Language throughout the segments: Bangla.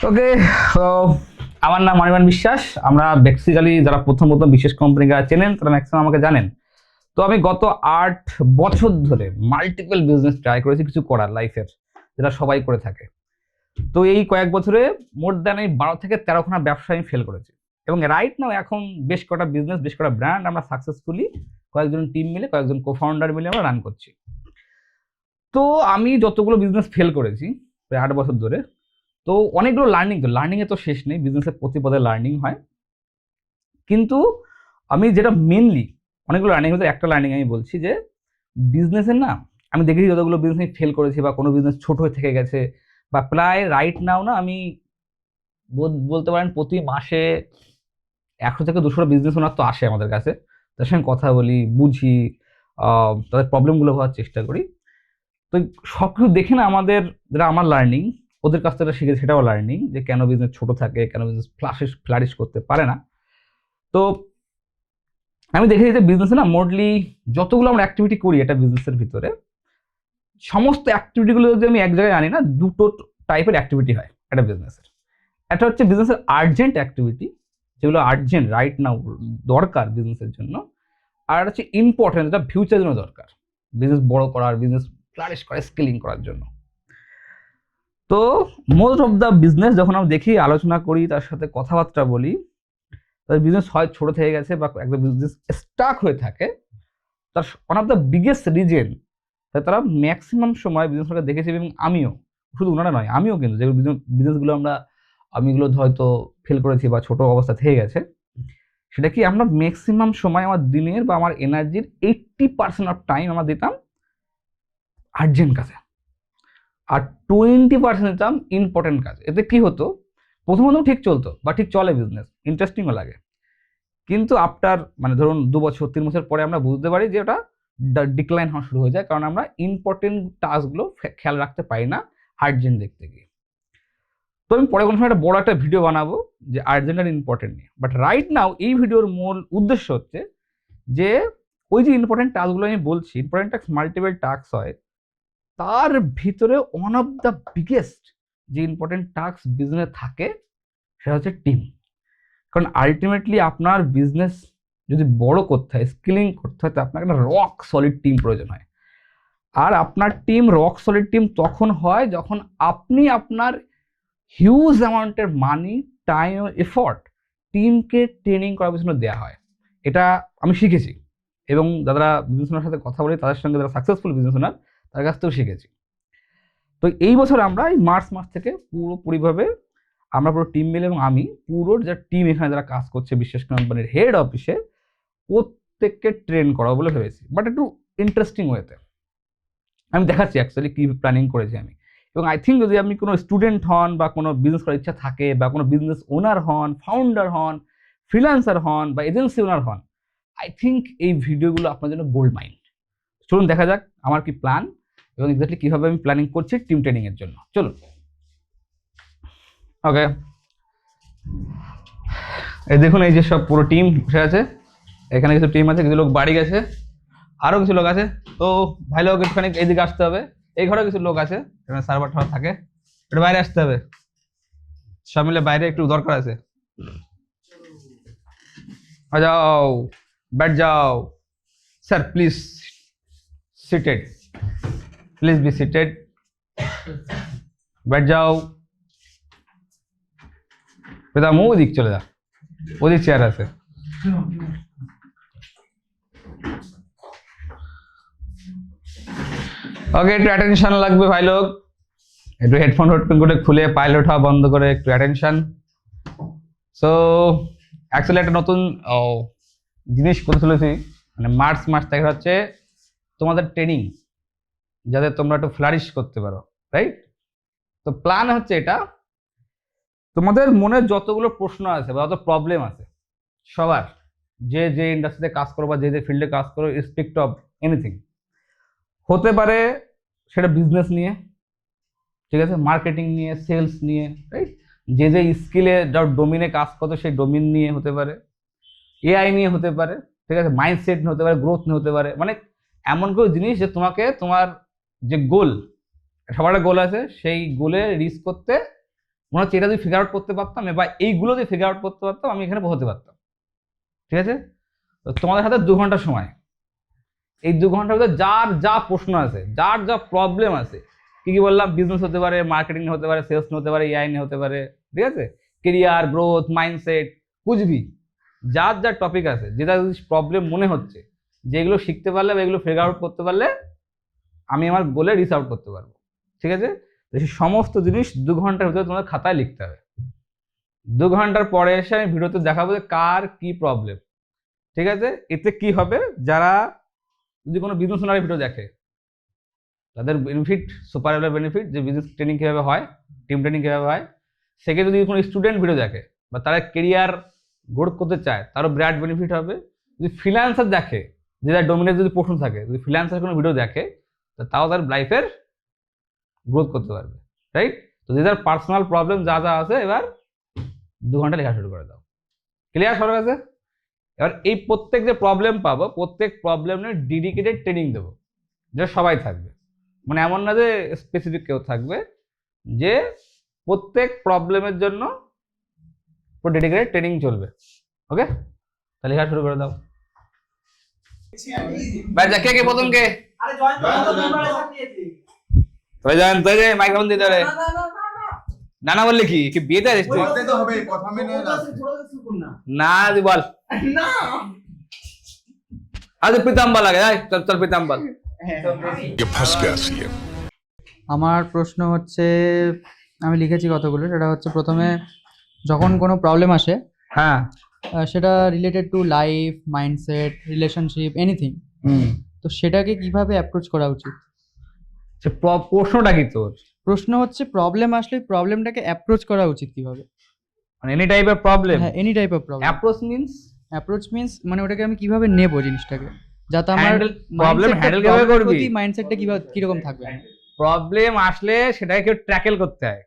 ওকে, তো আমার নাম অনির্বাণ বিশ্বাস। আমরা বেসিক্যালি যারা প্রথম বিশেষ কোম্পানিকে চেনেন তারা ম্যাক্সিমাম আমাকে জানেন। তো আমি গত 8 বছর ধরে মাল্টিপল বিজনেস ট্রাই করেছি কিছু করার লাইফের, যেটা সবাই করে থাকে। তো এই কয়েক বছরে মোর দ্যান এই 12 থেকে 13খানা ব্যবসা আমি ফেল করেছি, এবং রাইট নাও এখন বেশ কটা বিজনেস, বেশ কটা ব্র্যান্ড আমরা সাকসেসফুলি কয়েকজন টিম মিলে, কয়েকজন কোফাউন্ডার মিলে আমরা রান করছি। তো আমি যতগুলো বিজনেস ফেল করেছি প্রায় 8 বছর ধরে, তো অনেকগুলো লার্নিং, তো লার্নিং এ তো শেষ নেই, বিজনেসের প্রতি পদে লার্নিং হয়। কিন্তু আমি যেটা মেনলি অনেকগুলো লার্নিং মধ্যে একটা লার্নিং আমি বলছি যে বিজনেসের না, আমি দেখেছি যতগুলো বিজনেস আমি ফেল করেছি বা কোনো বিজনেস ছোট হয়ে থেকে গেছে, বা প্রায় রাইট নাও না আমি বলতে পারেন প্রতি মাসে 100 থেকে 200 বিজনেস ওনার তো আসে আমাদের কাছে। তাদের সঙ্গে কথা বলি, বুঝি, তাদের প্রবলেমগুলো হওয়ার চেষ্টা করি। তো সবকিছু দেখে না আমাদের, যেটা আমার লার্নিং, ওদের কাছ থেকে শিখে সেটাও লার্নিং, যে কেন বিজনেস ছোট থাকে, কেন বিজনেস ফ্লারিশ করতে পারে না। তো আমি দেখেছি যে বিজনেসে না মোস্টলি যতগুলো আমরা অ্যাক্টিভিটি করি এটা বিজনেসের ভিতরে, সমস্ত অ্যাক্টিভিটিগুলো যদি আমি এক জায়গায় আনি না, দুটো টাইপের অ্যাক্টিভিটি হয় একটা বিজনেসের। একটা হচ্ছে বিজনেসের আর্জেন্ট অ্যাক্টিভিটি, যেগুলো আর্জেন্ট রাইট নাও দরকার বিজনেসের জন্য, আর হচ্ছে ইম্পর্টেন্ট, যেটা ফিউচারের জন্য দরকার, বিজনেস বড় করার, বিজনেস ফ্লারিশ করার, স্কেলিং করার জন্য। তো মোস্ট অফ দ্য বিজনেস যখন আমরা দেখি, আলোচনা করি, তার সাথে কথাবার্তা বলি, তাদের বিজনেস হয় ছোট থেকে গেছে বা একটা বিজনেস স্টাক হয়ে থাকে, তার one of the biggest reason তারা ম্যাক্সিমাম সময় বিজনেসটাকে দেখেছি, এবং আমিও, শুধু ওনারা নয়, আমিও কিন্তু যেগুলো বিজনেসগুলো আমিগুলো হয়তো ফেল করেছি বা ছোট অবস্থা থেকে গেছে, সেটা কি আমরা ম্যাক্সিমাম সময় আমার দিনের বা আমার এনার্জির 80% অফ টাইম আমরা দিতাম আর্জেন্ট কাজে, আর 20% দিতাম ইম্পর্টেন্ট কাজে। এতে কি হতো, প্রথমত ঠিক চলতো বা ঠিক চলে, বিজনেস ইন্টারেস্টিংও লাগে, কিন্তু আফটার মানে ধরুন 2 বছর 3 বছর পরে আমরা বুঝতে পারি যে ওটা ডিক্লাইন হওয়া শুরু হয়ে যায়, কারণ আমরা ইম্পর্টেন্ট টাস্কগুলো খেয়াল রাখতে পারি না আর্জেন্ট দেখতে গিয়ে। তো আমি পরে কোনো সময় একটা বড় একটা ভিডিও বানাবো যে আর্জেন্ট আর ইম্পর্টেন্ট নিয়ে, বাট রাইট নাও এই ভিডিওর মূল উদ্দেশ্য হচ্ছে যে ওই যে ইম্পর্টেন্ট টাস্কগুলো আমি বলছি, ইম্পর্টেন্ট টাস্ক মাল্টিপল টাস্ক হয়, তার ভিতরে ওয়ান অফ দ্য বিগেস্ট যে ইম্পর্টেন্ট টাস্ক বিজনেস থাকে সেটা হচ্ছে টিম। কারণ আলটিমেটলি আপনার বিজনেস যদি বড় করতে হয়, স্কেলিং করতে হয়, তো আপনার একটা রক সলিড টিম প্রয়োজন হয়। আর আপনার টিম রক সলিড টিম তখন হয় যখন আপনি আপনার হিউজ অ্যামাউন্টের মানি, টাইম, এফোর্ট টিমকে ট্রেনিং করার পিছনে দেওয়া হয়। এটা আমি শিখেছি, এবং যারা বিজনেস ওনার সাথে কথা বলি তাদের সঙ্গে, যারা সাকসেসফুল বিজনেস ওনার তার কাছ থেকেও শিখেছি। তো এই বছর আমরা এই মার্চ মাস থেকে পুরোপুরিভাবে আমরা পুরো টিম মিলে, এবং আমি পুরো যে টিম এখানে যারা কাজ করছে বিশেষ কোম্পানির হেড অফিসে, প্রত্যেককে ট্রেন করাবো বলে ভেবেছি, বাট একটু ইন্টারেস্টিং ওয়েতে আমি দেখাচ্ছি অ্যাকচুয়ালি কি প্ল্যানিং করেছি আমি। এবং আই থিঙ্ক যদি আপনি কোনো স্টুডেন্ট হন বা কোনো বিজনেস করার ইচ্ছা থাকে, বা কোনো বিজনেস ওনার হন, ফাউন্ডার হন, ফ্রিল্যান্সার হন, বা এজেন্সি ওনার হন, আই থিঙ্ক এই ভিডিওগুলো আপনার জন্য গোল্ড মাইন। চলুন দেখা যাক আমার কি প্ল্যান, এবং এক্স্যাক্টলি কিভাবে আমি প্ল্যানিং করছি টিম ট্রেনিং এর জন্য। চলুন। ওকে, এই দেখুন, এই যে সব পুরো টিম বসে আছে, এখানে কিছু টিম আছে, কিছু লোক বাড়ি গেছে, আরো কিছু লোক আছে। তো ভাই লোক একটুখানি এইদিকে আসতে হবে, এই ঘরে কিছু লোক আছে, এখানে সার্ভার টার্ভার থাকে, একটু বাইরে আসতে হবে, সব মিলে বাইরে একটু দরকার আছে। যাও, बैठ जाओ, sir please seated, please be seated, बैठ जाओ। বেদা মু ওদিক চলে যা, ওদিক চেয়ার আছে। ওকে, একটু অ্যাটেনশন লাগবে ভাই লোক, একটু হেডফোন করে খুলে পাইলট হওয়া বন্ধ করে একটু অ্যাটেনশন। সো অ্যাকচুয়ালি একটা নতুন জিনিস করে চলেছি, মানে মার্চ মাস থেকে হচ্ছে তোমাদের ট্রেনিং, যাতে তোমরা একটু ফ্লারিশ করতে পারো, রাইট? তো প্ল্যান হচ্ছে এটা, তোমাদের মনে যতগুলো প্রশ্ন আছে বা যত প্রবলেম আছে সবার, যে যে ইন্ডাস্ট্রিতে কাজ করো বা যে যে ফিল্ডে কাজ করো, রেসপেক্ট অফ এনিথিং, হতে পারে সেটা বিজনেস নিয়ে, ঠিক আছে, মার্কেটিং নিয়ে, সেলস নিয়ে, রাইট, যে যে স্কিলে যার ডোমিনে কাজ করতো সেই ডোমিন নিয়ে হতে পারে, এআই নিয়ে হতে পারে, ঠিক আছে, মাইন্ডসেট নিয়ে হতে পারে, গ্রোথ নিয়ে হতে পারে, মানে এমন কোনো জিনিস যে তোমাকে তোমার যে গোল, সবার গোল আছে, সেই গোলে রিচ করতে মনে হচ্ছে এটা যদি ফিগার আউট করতে পারতাম বা এইগুলো যদি ফিগার আউট করতে পারতাম আমি এখানে হতে পারতাম। ঠিক আছে, তো তোমাদের হাতে 2 ঘন্টা সময়। এই 2 ঘন্টার ভিতরে যার যা প্রশ্ন আছে, যার যা প্রবলেম আছে, কি কি বললাম, বিজনেস হতে পারে, মার্কেটিং হতে পারে, সেলস হতে পারে, এআই হতে পারে, ঠিক আছে, কেরিয়ার গ্রোথ, মাইন্ডসেট, বুঝবি যার যা টপিক আছে, যেটা প্রবলেম মনে হচ্ছে, যেগুলো শিখতে পারলে বা এগুলো ফিগার আউট করতে পারলে আমি আমার গোলে রিচ আউট করতে পারবো। ঠিক আছে, তো সেই সমস্ত জিনিস 2 ঘন্টার ভিতরে তোমাদের খাতায় লিখতে হবে। 2 ঘন্টার পরে এসে আমি ভিডিওতে দেখাবো যে কার কি প্রবলেম। ঠিক আছে, এতে কি হবে, যারা যদি কোনো বিজনেস ওনার ভিডিও দেখে তাদের বেনিফিট, সুপার লেভেল বেনিফিট, যে বিজনেস ট্রেনিং কীভাবে হয়, টিম ট্রেনিং কীভাবে হয়, সেক্ষেত্রে যদি কোনো স্টুডেন্ট ভিডিও দেখে বা তারা কেরিয়ার গ্রোথ করতে চায় তারও ব্র্যাড বেনিফিট হবে। যদি ফ্রিল্যান্সার দেখে, যেটা ডোমিনের যদি প্রশ্ন থাকে, যদি ফ্রিল্যান্সার কোনো ভিডিও দেখে তাও তার লাইফের গ্রোথ করতে পারবে। রাইট, তো যে যার পার্সোনাল প্রবলেম যা যা আছে এবার 2 ঘন্টা লেখা শুরু করে দাও। ক্লিয়ার সবার কাছে? এবার এই প্রত্যেক যে প্রবলেম পাবো, প্রত্যেক প্রবলেমের ডেডিকেটেড ট্রেনিং দেবো, যেটা সবাই থাকবে, মানে এমন না যে স্পেসিফিক কেউ থাকবে, যে প্রত্যেক প্রবলেমের জন্য ডেডিকেটেড ট্রেনিং চলবে। ওকে, তাহলে লেখা শুরু করে দাও। ভাই যা, কে প্রথম কে? আরে জয়েন তো দুইবারে সাথ দিয়েছি। তুই জান, তুই যে মাইক্রোফোন দিতে রে। না না বললে কি কি বিয়েতে আসছিস? বলতে তো হবে, প্রথমে না না দি বল না। আজ পিতাম্বর লাগে, চল চল পিতাম্বর। ये फंस गया सीएम। আমার প্রশ্ন হচ্ছে, আমি লিখেছি কতগুলো, সেটা হচ্ছে প্রথমে যখন কোনো প্রবলেম আসে, হ্যাঁ, সেটা related to life, mindset, relationship, anything, তো সেটাকে কিভাবে অ্যাপ্রোচ করা উচিত? সে প্রশ্নটা কি তোর? প্রশ্ন হচ্ছে প্রবলেম আসলে প্রবলেমটাকে অ্যাপ্রোচ করা উচিত কিভাবে, মানে এনি টাইপ অফ প্রবলেম। হ্যাঁ, any type of problem. Approach means, approach means মানে ওটাকে আমি কিভাবে নেব জিনিসটাকে, যাতে আমার প্রবলেম হ্যান্ডেল কিভাবে করবি, মাইন্ডসেটটা কিভাবে কিরকম থাকবে। প্রবলেম আসলে সেটাকে কেউ ট্যাকেল করতে হয়,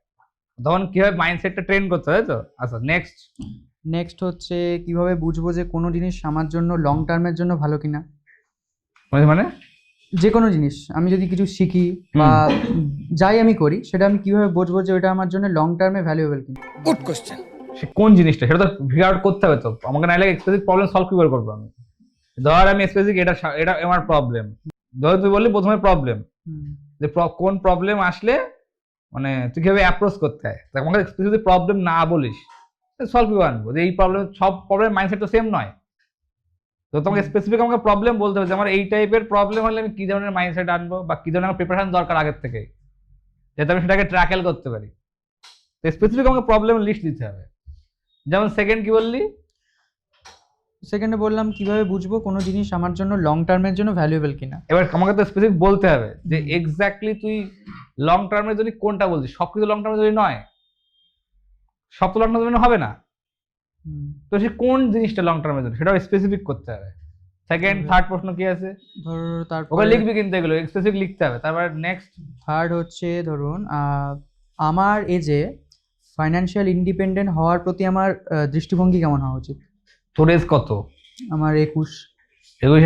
তখন কিভাবে মাইন্ডসেটটা ট্রেন করতে হয়। তো আচ্ছা, নেক্সট হচ্ছে কিভাবে বুঝবো যে কোনো জিনিস আমার জন্য লং টার্মের জন্য ভালো কিনা। মানে যে কোনো জিনিস আমি যদি কিছু শিখি বা যাই আমি করি, সেটা আমি কিভাবে বুঝবো যে ওটা আমার জন্য লং টার্মে ভ্যালুয়েবল কিনা। Good question. সে কোন জিনিসটা সেটা তো ফিগার আউট করতে হবে। তো আমাকে নাইলে স্পেসিফিক প্রবলেম সলভ কিভাবে করবো আমি? ধর আমি স্পেসিফিক এটা এটা আমার প্রবলেম, ধর তুই বললি প্রথমে প্রবলেম, যে কোন প্রবলেম আসলে মানে তুই কিভাবে অ্যাপ্রোচ করতে হয়, আমাকে যদি প্রবলেম না বলিস সলভ কিভাবে আনবো? যে এই প্রবলেম, সব প্রবলেম মাইন্ডসেট তো সেম নয়, তো তোমাকে স্পেসিফিক আমাকে প্রবলেম বলতে হবে যে আমার এই টাইপের প্রবলেম হলে আমি কি ধরনের মাইন্ডসেট আনবো বা কি ধরনের প্রিপারেশন দরকার আগের থেকে, যাতে আমি সেটাকে ট্র্যাকেল করতে পারি। তো স্পেসিফিক আমাকে প্রবলেম লিস্ট দিতে হবে। যেমন সেকেন্ড কি বললি? সেকেন্ডে বললাম কিভাবে বুঝবো কোনো জিনিস আমার জন্য লং টার্মের জন্য ভ্যালুয়েবল কিনা। এবার আমাকে তো স্পেসিফিক বলতে হবে যে এক্স্যাক্টলি তুই লং টার্মের জন্য কোনটা বলছিস। সব কিছু লং টার্মের জন্য নয়, সব তো লং টার্মের জন্য হবে না, তো সে কোন জিনিসটা লং টার্মের জন্য সেটাও স্পেসিফিক করতে হবে। সেকেন্ড থার্ড প্রশ্ন কি আছে ধর, তারপর ওকে লিখবি, কিন্তু এগুলো স্পেসিফিক লিখতে হবে। তারপর নেক্সট থার্ড হচ্ছে ধরুন আমার এজে ফাইন্যান্সিয়াল ইন্ডিপেন্ডেন্ট হওয়ার প্রতি আমার দৃষ্টিভঙ্গি কেমন হওয়া উচিত। তোর এজ কত? আমার 21।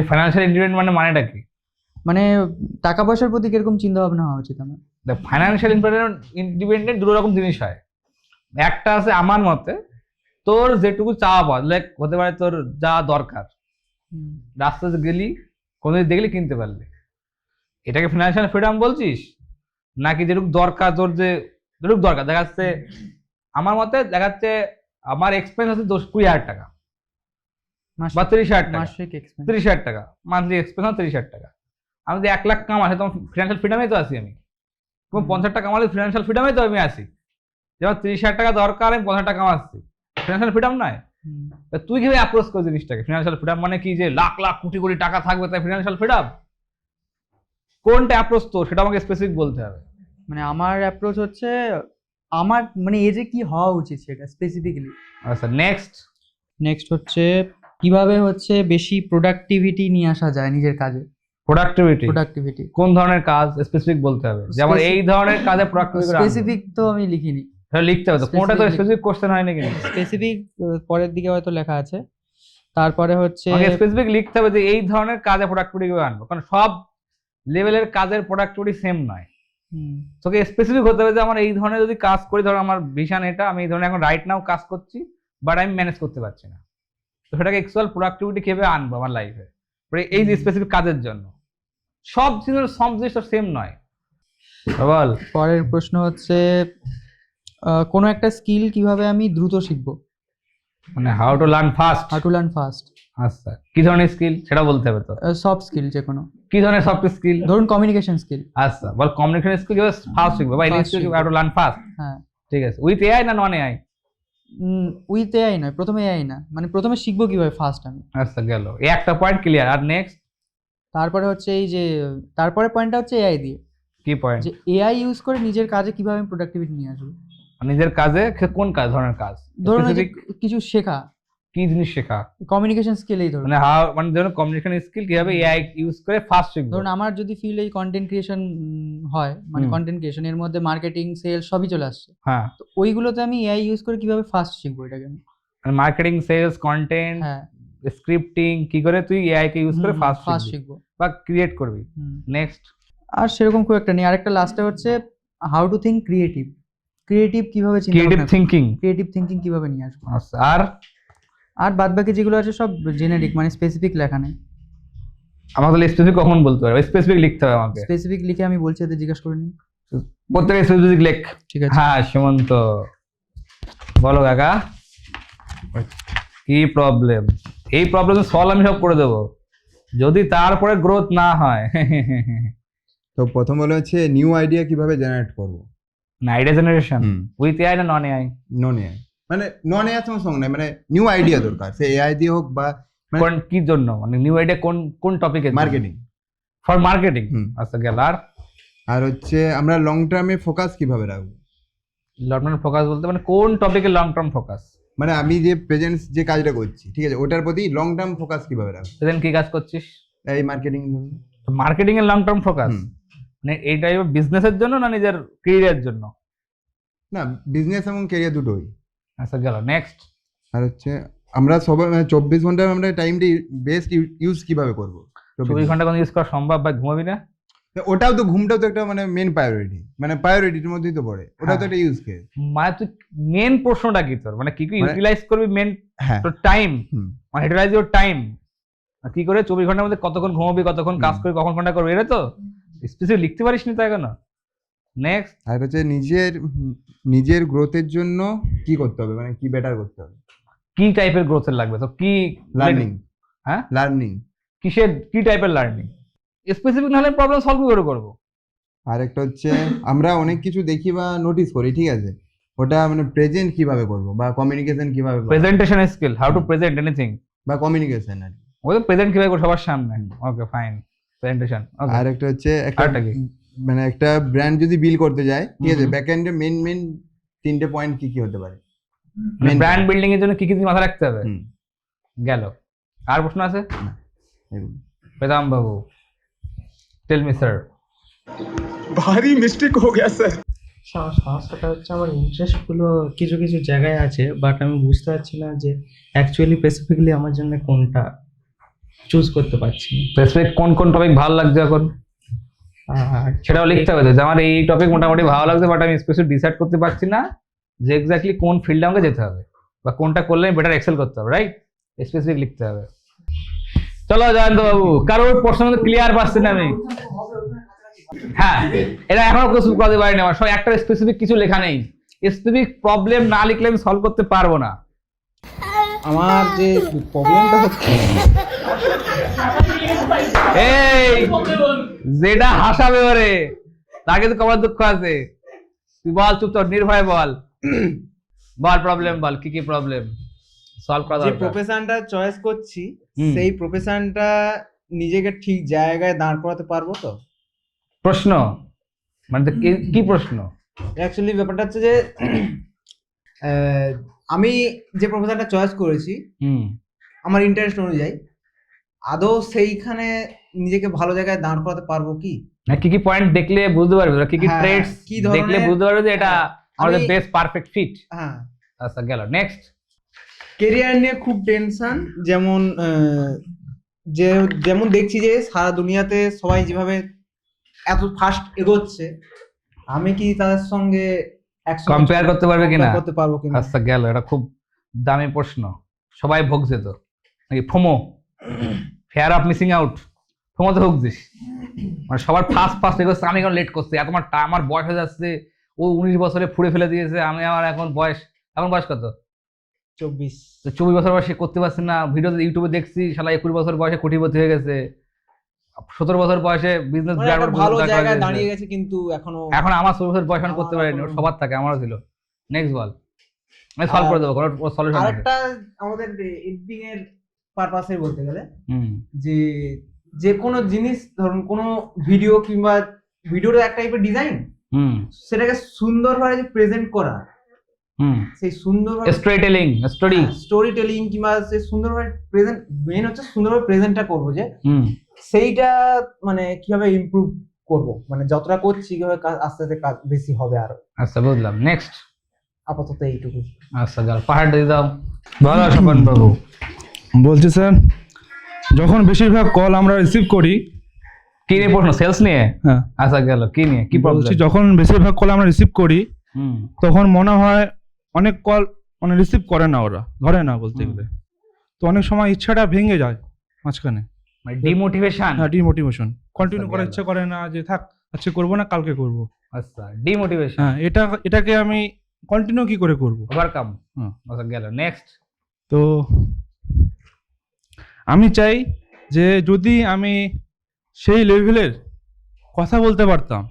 ফাইন্যান্সিয়াল ইন্ডিপেন্ডেন্ট মানেটা কি? মানে টাকা পয়সার প্রতি কিরকম চিন্তা ভাবনা হওয়া উচিত আমার। ফাইন্যান্সিয়াল ইন্ডিপেন্ডেন্ট দুটো রকম জিনিস হয়। একটা আছে আমার মতে তোর যেটুকু চাওয়া পাওয়া, লাইক হতে পারে তোর যা দরকার, রাস্তায় গেলি কোনো দেখলি কিনতে পারলি, এটাকে ফিনান্সিয়াল ফ্রিডম বলছিস? নাকি যেটুকু দরকার তোর, যে যেটুকু দরকার দেখা যাচ্ছে, আমার মতে দেখা যাচ্ছে আমার এক্সপেন্স আছে 20,000 টাকা বা 30,000 টাকা, 30,000 টাকা মান্থলি এক্সপেন্স, 30,000 টাকা। আমি যদি 1 লাখ কামাই তখন ফিনান্সিয়াল ফ্রিডমে তো আছি আমি। 50 টাকা কামালে ফিনান্সিয়াল ফ্রিডমে তো আমি আছি। যেমন 30,000 টাকা দরকার, আমি 50 টাকা কামাচ্ছি, ফিনান্সিয়াল ফ্রিডম নয়? তুই কিভাবে অ্যাপ্রোচ কর জিনিসটাকে? ফিনান্সিয়াল ফ্রিডম মানে কি যে লাখ লাখ কোটি কোটি টাকা থাকবে তাই ফিনান্সিয়াল ফ্রিডম? কোনটা অ্যাপ্রোচ তো সেটা আমাকে স্পেসিফিক বলতে হবে। মানে আমার অ্যাপ্রোচ হচ্ছে আমার মানে এজে কি হওয়া উচিত সেটা স্পেসিফিকলি। আচ্ছা, নেক্সট হচ্ছে কিভাবে হচ্ছে বেশি প্রোডাক্টিভিটি নিয়ে আসা যায় নিজের কাজে। প্রোডাক্টিভিটি কোন ধরনের কাজ স্পেসিফিক বলতে হবে, যেমন এই ধরনের কাজে প্রোডাক্টিভিটি স্পেসিফিক তো আমি লিখিনি, লিখতে হবে। তো কোনটা তো স্পেসিফিক কোশ্চেন হয় নাকি? স্পেসিফিক পরের দিকে হয়তো লেখা আছে। তারপরে হচ্ছে স্পেসিফিক লিখতে হবে যে এই ধরনের কাজে প্রোডাক্টিভিটি কিভাবে আনবো, কারণ সব লেভেলের কাজের প্রোডাক্টিভিটি সেম নয়। তোকে স্পেসিফিক হতে হবে যে আমার এই ধরনের যদি কাজ করি, ধরো আমার ভিশন এটা, আমি এই ধরনের এখন রাইট নাও কাজ করছি বাট আমি ম্যানেজ করতে পারছি না, তো সেটাকে অ্যাকচুয়াল প্রোডাক্টিভিটি কিভাবে আনবো আমার লাইফে এই যে স্পেসিফিক কাজের জন্য। সব জিনিস তো সেম নয়। বল। পরের প্রশ্ন হচ্ছে কোনো একটা স্কিল কিভাবে আমি দ্রুত শিখবো? মানে how to learn fast. How to learn fast. আচ্ছা, কি ধরনের স্কিল সেটা বলতে হবে তো। সফট স্কিল যে কোনো। কি ধরনের সফট স্কিল? ধরুন কমিউনিকেশন স্কিল। আচ্ছা, বল কমিউনিকেশন স্কিল কিভাবে ফাস্ট শিখবো বা any skill how to learn fast. হ্যাঁ, ঠিক আছে। উইথ এআই না নন এআই? উইথ এআই নয়, প্রথমে এআই না, মানে প্রথমে শিখবো কিভাবে ফার্স্ট আমি। আচ্ছা, গেল এই একটা পয়েন্ট ক্লিয়ার। আর নেক্সট? তারপরে হচ্ছে এই যে তারপরে পয়েন্টটা হচ্ছে এআই দিয়ে, কি পয়েন্ট? যে এআই ইউজ করে নিজের কাজে কিভাবে আমি প্রোডাক্টিভিটি নিয়ে আসবো। নিজের কাজে কোন কাজ ধরনের কাজ? ধরুন এই যে Specific কিছু শেখা, কি জিনিস শেখা? Communication skill. এই ধরুন মানে মানে ধরুন কমিউনিকেশন স্কিল কিভাবে এআই ইউজ করে ফাস্ট শিখবো। ধরুন আমার যদি ফিল্ড এই কন্টেন্ট ক্রিয়েশন হয়, মানে কন্টেন্ট ক্রিয়েশন এর মধ্যে মার্কেটিং, সেলস সবই চলে আসছে, হ্যাঁ, তো ওইগুলোতে আমি এআই ইউজ করে কিভাবে ফাস্ট শিখবো এটাকে আমি। মার্কেটিং, সেলস, কন্টেন্ট, হ্যাঁ, স্ক্রিপ্টিং কি করে তুই এআই কে ইউজ করে ফাস্ট ফাস্ট শিখবি শিখবো বা ক্রিয়েট করবি। নেক্সট? আর সেরকম খুব একটা নেই। আরেকটা লাস্টে হচ্ছে how to think creative. Creative কিভাবে ক্রিয়েটিভ থিংকিং। ক্রিয়েটিভ থিঙ্কিং কিভাবে নিয়ে আসবো। আচ্ছা, আর বাদ বাকি যেগুলো আছে সব জেনেরিক, মানে স্পেসিফিক লেখা নেই। আমাকে তাহলে স্পেসিফিক কখন বলতে পারবে? স্পেসিফিক লিখতে হবে আমাকে। স্পেসিফিক লিখে আমি বলছি, এতে জিজ্ঞাসা করে নিন। প্রত্যেক স্পেসিফিক লেখ। ঠিক আছে। হ্যাঁ সুমন্ত, বলো কাকা কি প্রবলেম? এই প্রবলেম সলভ আমি সব করে দেবো যদি তারপরে গ্রোথ না হয়। তো প্রথম হলো হচ্ছে নিউ আইডিয়া কিভাবে জেনারেট করবো। আইডিয়া জেনারেশন উইথ এআই না নন এআই? নন এআই, মানে নন এআই সঙ্গে নাই, মানে নিউ আইডিয়া দরকার, সে এআই দিয়ে হোক বা কোন কি জন্য, মানে নিউ আইডিয়া কোন টপিকে? মার্কেটিং। For marketing. আচ্ছা, গেল। আর হচ্ছে আমরা লং টার্মে ফোকাস কিভাবে রাখবো। লং টার্ম ফোকাস বলতে মানে কোন টপিকে লং টার্ম ফোকাস? মানে আমি যে প্রেজেন্ট যে কাজটা করছি, ঠিক আছে, ওটার প্রতি লং টার্ম ফোকাস কিভাবে রাখবো। সেদিন কি কাজ করছিস? এই মার্কেটিং। মার্কেটিং এর লং টার্ম ফোকাস মানে এই টাইপ বিজনেসের জন্য না নিজের ক্যারিয়ারের জন্য? না, বিজনেস এবং ক্যারিয়ার দুটোই। আচ্ছা, গেল। নেক্সট? আর হচ্ছে আমরা সবাই 24 ঘন্টা আমরা টাইমটা বেস্ট ইউজ কিভাবে করবো। 24 ঘন্টা কোন ইউজ করা সম্ভব? বা ঘুমাবি না? ওটাও তো, ঘুমটাও তো একটা মানে মেন প্রায়োরিটি, মানে প্রায়োরিটির মধ্যেই তো পড়ে, ওটাও তো একটা ইউজ কেস। মানে তুই মেন প্রশ্নটা কি তোর, মানে কি কি ইউটিলাইজ করবি মেন? হ্যাঁ, তোর টাইম, মানে ইউটিলাইজ ইওর টাইম কি করে 24 ঘন্টার মধ্যে কতক্ষণ ঘুমাবি, কতক্ষণ কাজ করবি, কখন কোনটা করবি, এটা তো স্পেসিফিক লিখতে পারিস নি তো এখনো। নেক্সট? আর হচ্ছে নিজের গ্রোথের জন্য কি করতে হবে, মানে কি বেটার করতে হবে, কি টাইপের গ্রোথের লাগবে তো? কি লার্নিং। হ্যাঁ, লার্নিং কিসের, কি টাইপের লার্নিং? স্পেসিফিক না হলে প্রবলেম সলভ করে করবো। আর একটা হচ্ছে আমরা অনেক কিছু দেখি বা নোটিস করি, ঠিক আছে, ওটা মানে প্রেজেন্ট কিভাবে করবো বা কমিউনিকেশন কিভাবে করবো। Presentation skill, how to present anything বা কমিউনিকেশন আর কি। ওই প্রেজেন্ট কিভাবে করবো সবার সামনে। ওকে, ফাইন, প্রেজেন্টেশন। আর একটা হচ্ছে আরেকটা কি? মানে একটা ব্র্যান্ড যদি বিল করতে যায়, ঠিক আছে, ব্যাক এন্ডে মেন 3টে পয়েন্ট কি কি হতে পারে। ব্র্যান্ড বিল্ডিং এর জন্য কি কি মাথায় রাখতে হবে? গেল। আর প্রশ্ন আছে? বেদাম বাবু, টেল মি স্যার। भारी मिस्टेक हो गया सर। সমস্যাটা হচ্ছে আমার ইন্টারেস্টগুলো কিছু কিছু জায়গায় আছে, বাট আমি বুঝতে পারছি না যে অ্যাকচুয়ালি স্পেসিফিকলি আমার জন্য কোনটা চুজ করতে পারছি না। স্পেসিফিক কোন কোন টপিক ভালো লাগছে এখন আর সেটাও লিখতে হবে যে আমার এই টপিক মোটামুটি ভালো লাগছে, বাট আমি স্পেসিফিক ডিসাইড করতে পারছি না যে এক্স্যাক্টলি কোন ফিল্ডে আমাকে যেতে হবে বা কোনটা করলে আমি বেটার এক্সেল করতে হবে, রাইট? স্পেসিফিক লিখতে হবে। চলো জয়ন্ত বাবু, কারোর প্রশ্ন ক্লিয়ার পাচ্ছি না আমি। হ্যাঁ, এটা এখনো কিছু করতে পারিনি আমার, সব একটা স্পেসিফিক কিছু লেখা নেই। স্পেসিফিক প্রবলেম না লিখলে আমি সলভ করতে পারবো না। আমার যে প্রবলেমটা হচ্ছে, এই যেটা হাসাবে ওরে তাকে তো কমার দুঃখ আছে। তুই বল, চুপচাপ নির্ভয় বল, বল প্রবলেম বল, কি কি প্রবলেম সলভ করা যে দরকার। প্রফেশনটা চয়েস করছি সেই প্রফেশনটা নিজেকে ঠিক জায়গায় দাঁড় করাতে পারবো তো? প্রশ্ন মানে কি প্রশ্ন? অ্যাকচুয়ালি ব্যাপারটা হচ্ছে যে আমি যে প্রফেশনটা চয়েস করেছি আমার ইন্টারেস্ট অনুযায়ী আদৌ সেইখানে নিজেকে ভালো জায়গায় দাঁড় করাতে পারবো কি? না, কি কি পয়েন্ট দেখলে বুঝতে পারবে, কি কি হ্যাঁ, ট্রেডস কি ধরনের- দেখলে বুঝতে পারবে যে এটা আমাদের আমি- বেস্ট পারফেক্ট ফিট। হ্যাঁ, আচ্ছা, গেল। নেক্সট? কেরিয়ার নিয়ে খুব টেনশন। যেমন দেখছি যে সারা দুনিয়াতে সবাই যেভাবে এত ফাস্ট এগোচ্ছে, আমি কি তাদের সঙ্গে একসঙ্গে কম্পেয়ার করতে পারবে কিনা? করতে পারবো কিনা? আচ্ছা গেল, এটা খুব দামি প্রশ্ন, সবাই ভুগছে তো নাকি? FOMO, fair of missing out, FOMO তো ভুগছিস, মানে সবার ফার্স্ট এগোচ্ছে, আমি এখন লেট করছি, আমার বয়স হয়ে যাচ্ছে, ও 19 বছরে ফুড়ে ফেলে দিয়েছে, আমার এখন বয়স কত? 24। তো 24 বছর বয়সে করতে পারছি না, ভিডিও ইউটিউবে দেখছি, শালা 21 বছর বয়সে কোটিপতি হয়ে গেছে, 17 বছর বয়সে বিজনেস মানে একটা ভালো জায়গায় দাঁড়িয়ে গেছে, কিন্তু এখন আমার 16 বছর বয়স আমি করতে আমার পারিনি, ওর এখনো- সবার থাকে, আমারও ছিল। নেক্সট বল, আমি সলভ করে দেবো, কোনো সলিউশন আছে। আরেকটা আমাদের এডিটিং এর পারপাসে বলতে গেলে হুম যে যে কোনো জিনিস, ধরুন কোনো ভিডিও কিংবা ভিডিওর এক টাইপের ডিজাইন, হুম সেটাকে সুন্দরভাবে প্রেজেন্ট করা, হুম সেই সুন্দরভাবে স্টোরি টেলিং, স্টোরি টেলিং কিংবা সেই সুন্দরভাবে প্রেজেন্ট, মেইন হচ্ছে সুন্দরভাবে প্রেজেন্টটা করবো, যে হুম সেইটা মানে কিভাবে ইমপ্রুভ করব, মানে যতটা করছি কিভাবে আস্তে আস্তে কাজ বেশি হবে আরো। আচ্ছা বুঝলাম। নেক্সট, আপাতত এইটুকু। আচ্ছা গেল, পাহাড় দিয়ে দাও। বলো স্বপন বাবু। বলছি স্যার, যখন বেশিরভাগ কল আমরা রিসিভ করি, কি নিয়ে প্রশ্ন? সেলস নিয়ে? হ্যাঁ আচ্ছা গেল, কি নিয়ে, কি বলছি প্রবলেম? যখন বেশিরভাগ কল আমরা রিসিভ করি হুম তখন মনে হয় অনেক কল মানে রিসিভ করে না, ওরা ধরে না বলতে হুম। গেলে, তো অনেক সময় ইচ্ছাটা ভেঙে যায় মাঝখানে, মানে ডিমোটিভেশন। হ্যাঁ ডিমোটিভেশন, কন্টিনিউ আচ্ছা, করার গেল। ইচ্ছা করে না, যে থাক আজকে করবো না কালকে করবো। আচ্ছা ডিমোটিভেশন, হ্যাঁ এটাকে আমি কন্টিনিউ কি করে করব? ওভারকাম। হুম। আচ্ছা গেল, নেক্সট। তো আমি চাই যে যদি আমি সেই লেভেলের কথা বলতে পারতাম,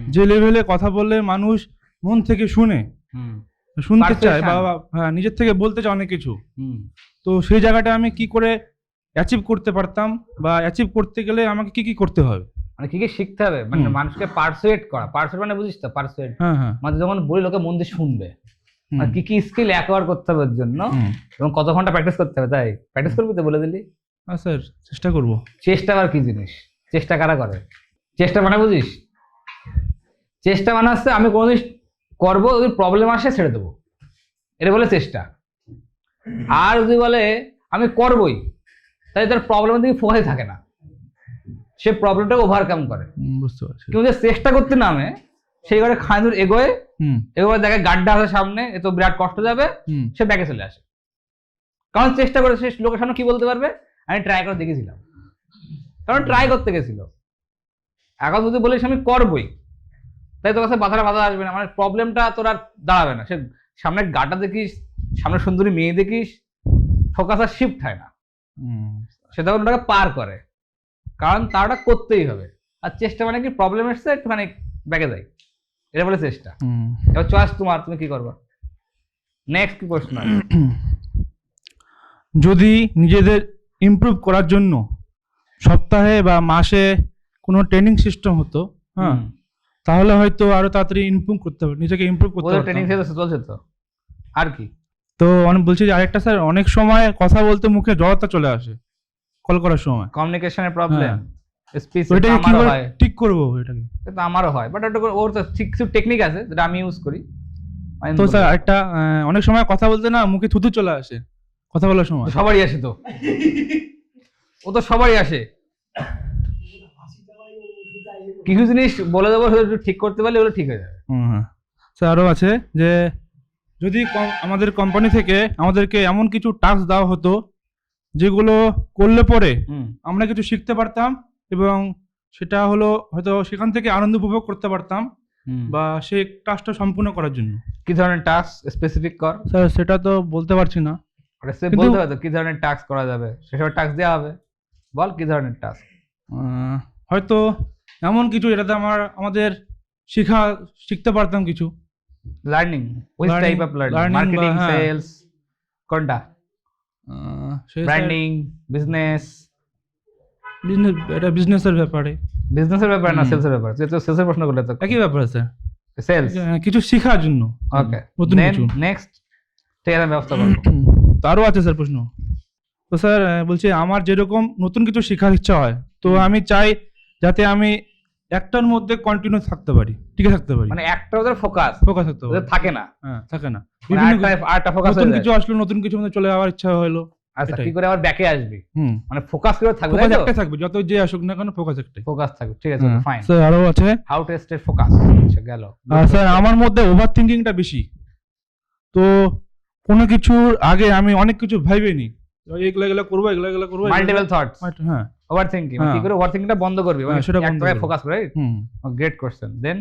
যে লেভেলে কথা বললে মানুষ মন থেকে শুনে, হুম শুনতে চায় বা Persuasion. হ্যাঁ নিজের থেকে বলতে চায় অনেক কিছু, হুম তো সেই জায়গাটা আমি কি করে অ্যাচিভ করতে পারতাম, বা অ্যাচিভ করতে গেলে আমাকে কি কি করতে হবে? মানে কি কি শিখতে হবে, মানে হুম। মানুষকে পারসুয়েট করা। পারসুয়েট মানে বুঝিস তো? পারসুয়েট হ্যাঁ হ্যাঁ মানে যখন বলি লোকে মন দিয়ে শুনবে, হুম, মানে কি কি স্কিল অ্যাকোয়ার করতে হবে ওর জন্য, হুম। এবং কত ঘন্টা প্র্যাকটিস করতে হবে। তাই প্র্যাকটিস করবি তো, বলে দিলি। হ্যাঁ স্যার চেষ্টা করব। চেষ্টা আবার কি জিনিস? চেষ্টা কারা করে? চেষ্টা মানে বুঝিস? চেষ্টা মানে হচ্ছে আমি কোনো জিনিস করবো, যদি প্রবলেম আসে ছেড়ে দেবো, এটা বলে চেষ্টা। আর যদি বলে আমি করবই, তাই তার প্রবলেমের দিকে ফোকাসই থাকে না, সে প্রবলেমটাকে ওভারকাম করে। বুঝতে পারছি। কিন্তু যে চেষ্টা করতে নামে, সেই ঘরে খাঁদুর এগোয়, হুম এগোয় দেখে গাড্ডা আছে সামনে, এ তো বিরাট কষ্ট যাবে, হুম সে ব্যাকে চলে আসে। কারণ চেষ্টা করে সে লোকের সামনে কি বলতে পারবে, আমি ট্রাই করে দেখেছিলাম, কারণ ট্রাই করতে গেছিল। এখন যদি বলিস আমি করবই, তাই তোর কাছে বাধা আসবে না, মানে প্রবলেমটা তোর আর দাঁড়াবে না। সে সামনে গাড্ডা দেখিস, সামনে সুন্দরী মেয়ে দেখিস, ফোকাস আর শিফট হয় না, হুম সে তখন ওটাকে পার করে, কারণ তার ওটা করতেই হবে। আর চেষ্টা মানে কি, প্রবলেম এসছে একটুখানি ব্যাকে যায়, এটা বলে চেষ্টা। হুম। এবার চয়েস তোমার, তুমি কি করবা? নেক্সট কি প্রশ্ন আছে? যদি নিজেদের ইমপ্রুভ করার জন্য সপ্তাহে বা মাসে কোনো ট্রেনিং সিস্টেম হতো, হ্যাঁ, হুম। তাহলে হয়তো আরো তাড়াতাড়ি ইমপ্রুভ করতে হবে, নিজেকে ইমপ্রুভ করতে ওদের পারতাম। ট্রেনিং চলছে তো, আর কি? তো আমি বলছি যে আরেকটা স্যার, অনেক সময় কথা বলতে মুখে জড়তা চলে আসে কল করার সময়, কমিউনিকেশনের প্রবলেম, স্পিচ, তো এটাকে আমারও কিভাবে হয়, ঠিক করবো এটাকে? এটা আমারও হয়, বাট ওটা ওর তো ঠিক কিছু টেকনিক আছে যেটা আমি ইউজ করি। আমি তো বলবো। স্যার একটা অনেক সময় কথা বলতে না মুখে থুতু চলে আসে কথা বলার সময়। সবারই আসে তো, ও তো সবারই আসে। কিছু জিনিস বলে দেবো, সেটা একটু ঠিক করতে পারলে ওগুলো ঠিক হয়ে যাবে। হ্যাঁ স্যার, আরও আছে যে যদি আমাদের কোম্পানি থেকে আমাদেরকে এমন কিছু টাস্ক দেওয়া হতো যেগুলো করলে পরে হুম আমরা কিছু শিখতে পারতাম, এবং সেটা হলো হয়তো সেখান থেকে আনন্দ উপভোগ করতে পারতাম, হুম। বা সেই টাস্কটা সম্পূর্ণ করার জন্য। কি ধরনের টাস্ক স্পেসিফিক কর, স্যার সেটা তো বলতে পারছি না। ওটা সে কিন্তু- বলতে হবে তো কি ধরনের টাস্ক করা যাবে, সেসব টাস্ক দেওয়া হবে। বল কি ধরনের টাস্ক? হয়তো এমন কিছু যেটাতে আমাদের শিখতে পারতাম কিছু। Learning, which Learning- type of learning? learning বা, মার্কেটিং, হ্যাঁ। সেলস, কোনটা? Branding, business? এটা বিজনেসের ব্যাপারে, বিজনেসের ব্যাপারে না হুম। সেলসের ব্যাপারে? তুই তো সেলসের প্রশ্ন করলে তো। একই ব্যাপার স্যার, সেলস, কিছু শেখার জন্য। ওকে। নতুন দেন কিছু। নেক্সট, ঠিক আছে, আমি ব্যবস্থা করবো। তো আরও আছে স্যার প্রশ্ন। তো স্যার বলছি আমার যেরকম নতুন কিছু শেখার ইচ্ছা হয়, তো আমি চাই যাতে আমি একটার মধ্যে কন্টিনিউ থাকতে পারি, টিকে থাকতে পারি, মানে একটা ওদের ফোকাস ফোকাস থাকতে পারি। থাকে না, হ্যাঁ থাকে না, মানে বিভিন্ন আরেকটা ফোকাস নতুন হয়ে কিছু যায়। আসলো, নতুন কিছু মধ্যে চলে যাওয়ার ইচ্ছা হলো, আচ্ছা এটাই। কি করে আবার ব্যাকে আসবি, হুম, মানে ফোকাস করে থাকবে ফোকাস তাই তো? একটাই থাকবে, যত যে আসুক না কেন ফোকাস একটাই। ফোকাস থাকবে, ঠিক আছে, ফাইন। স্যার আরো আছে, হাউ টু স্টে ফোকাস, আচ্ছা গেল। আর স্যার আমার মধ্যে ওভার থিঙ্কিংটা বেশি। তো কোনো কিছুর আগে আমি অনেক কিছু ভাইবেনি, এগুলো এগুলো করবো, এগুলো এগুলো করবো, মাল্টিপল থটস, হ্যাঁ ওভার থিংকিং, কি হ্যাঁ। করে ওভার থিংকিংটা বন্ধ করবি, মানে হ্যাঁ, সেটা বন্ধ একটাই করবো। ফোকাস করে। Hmm. Great question. Then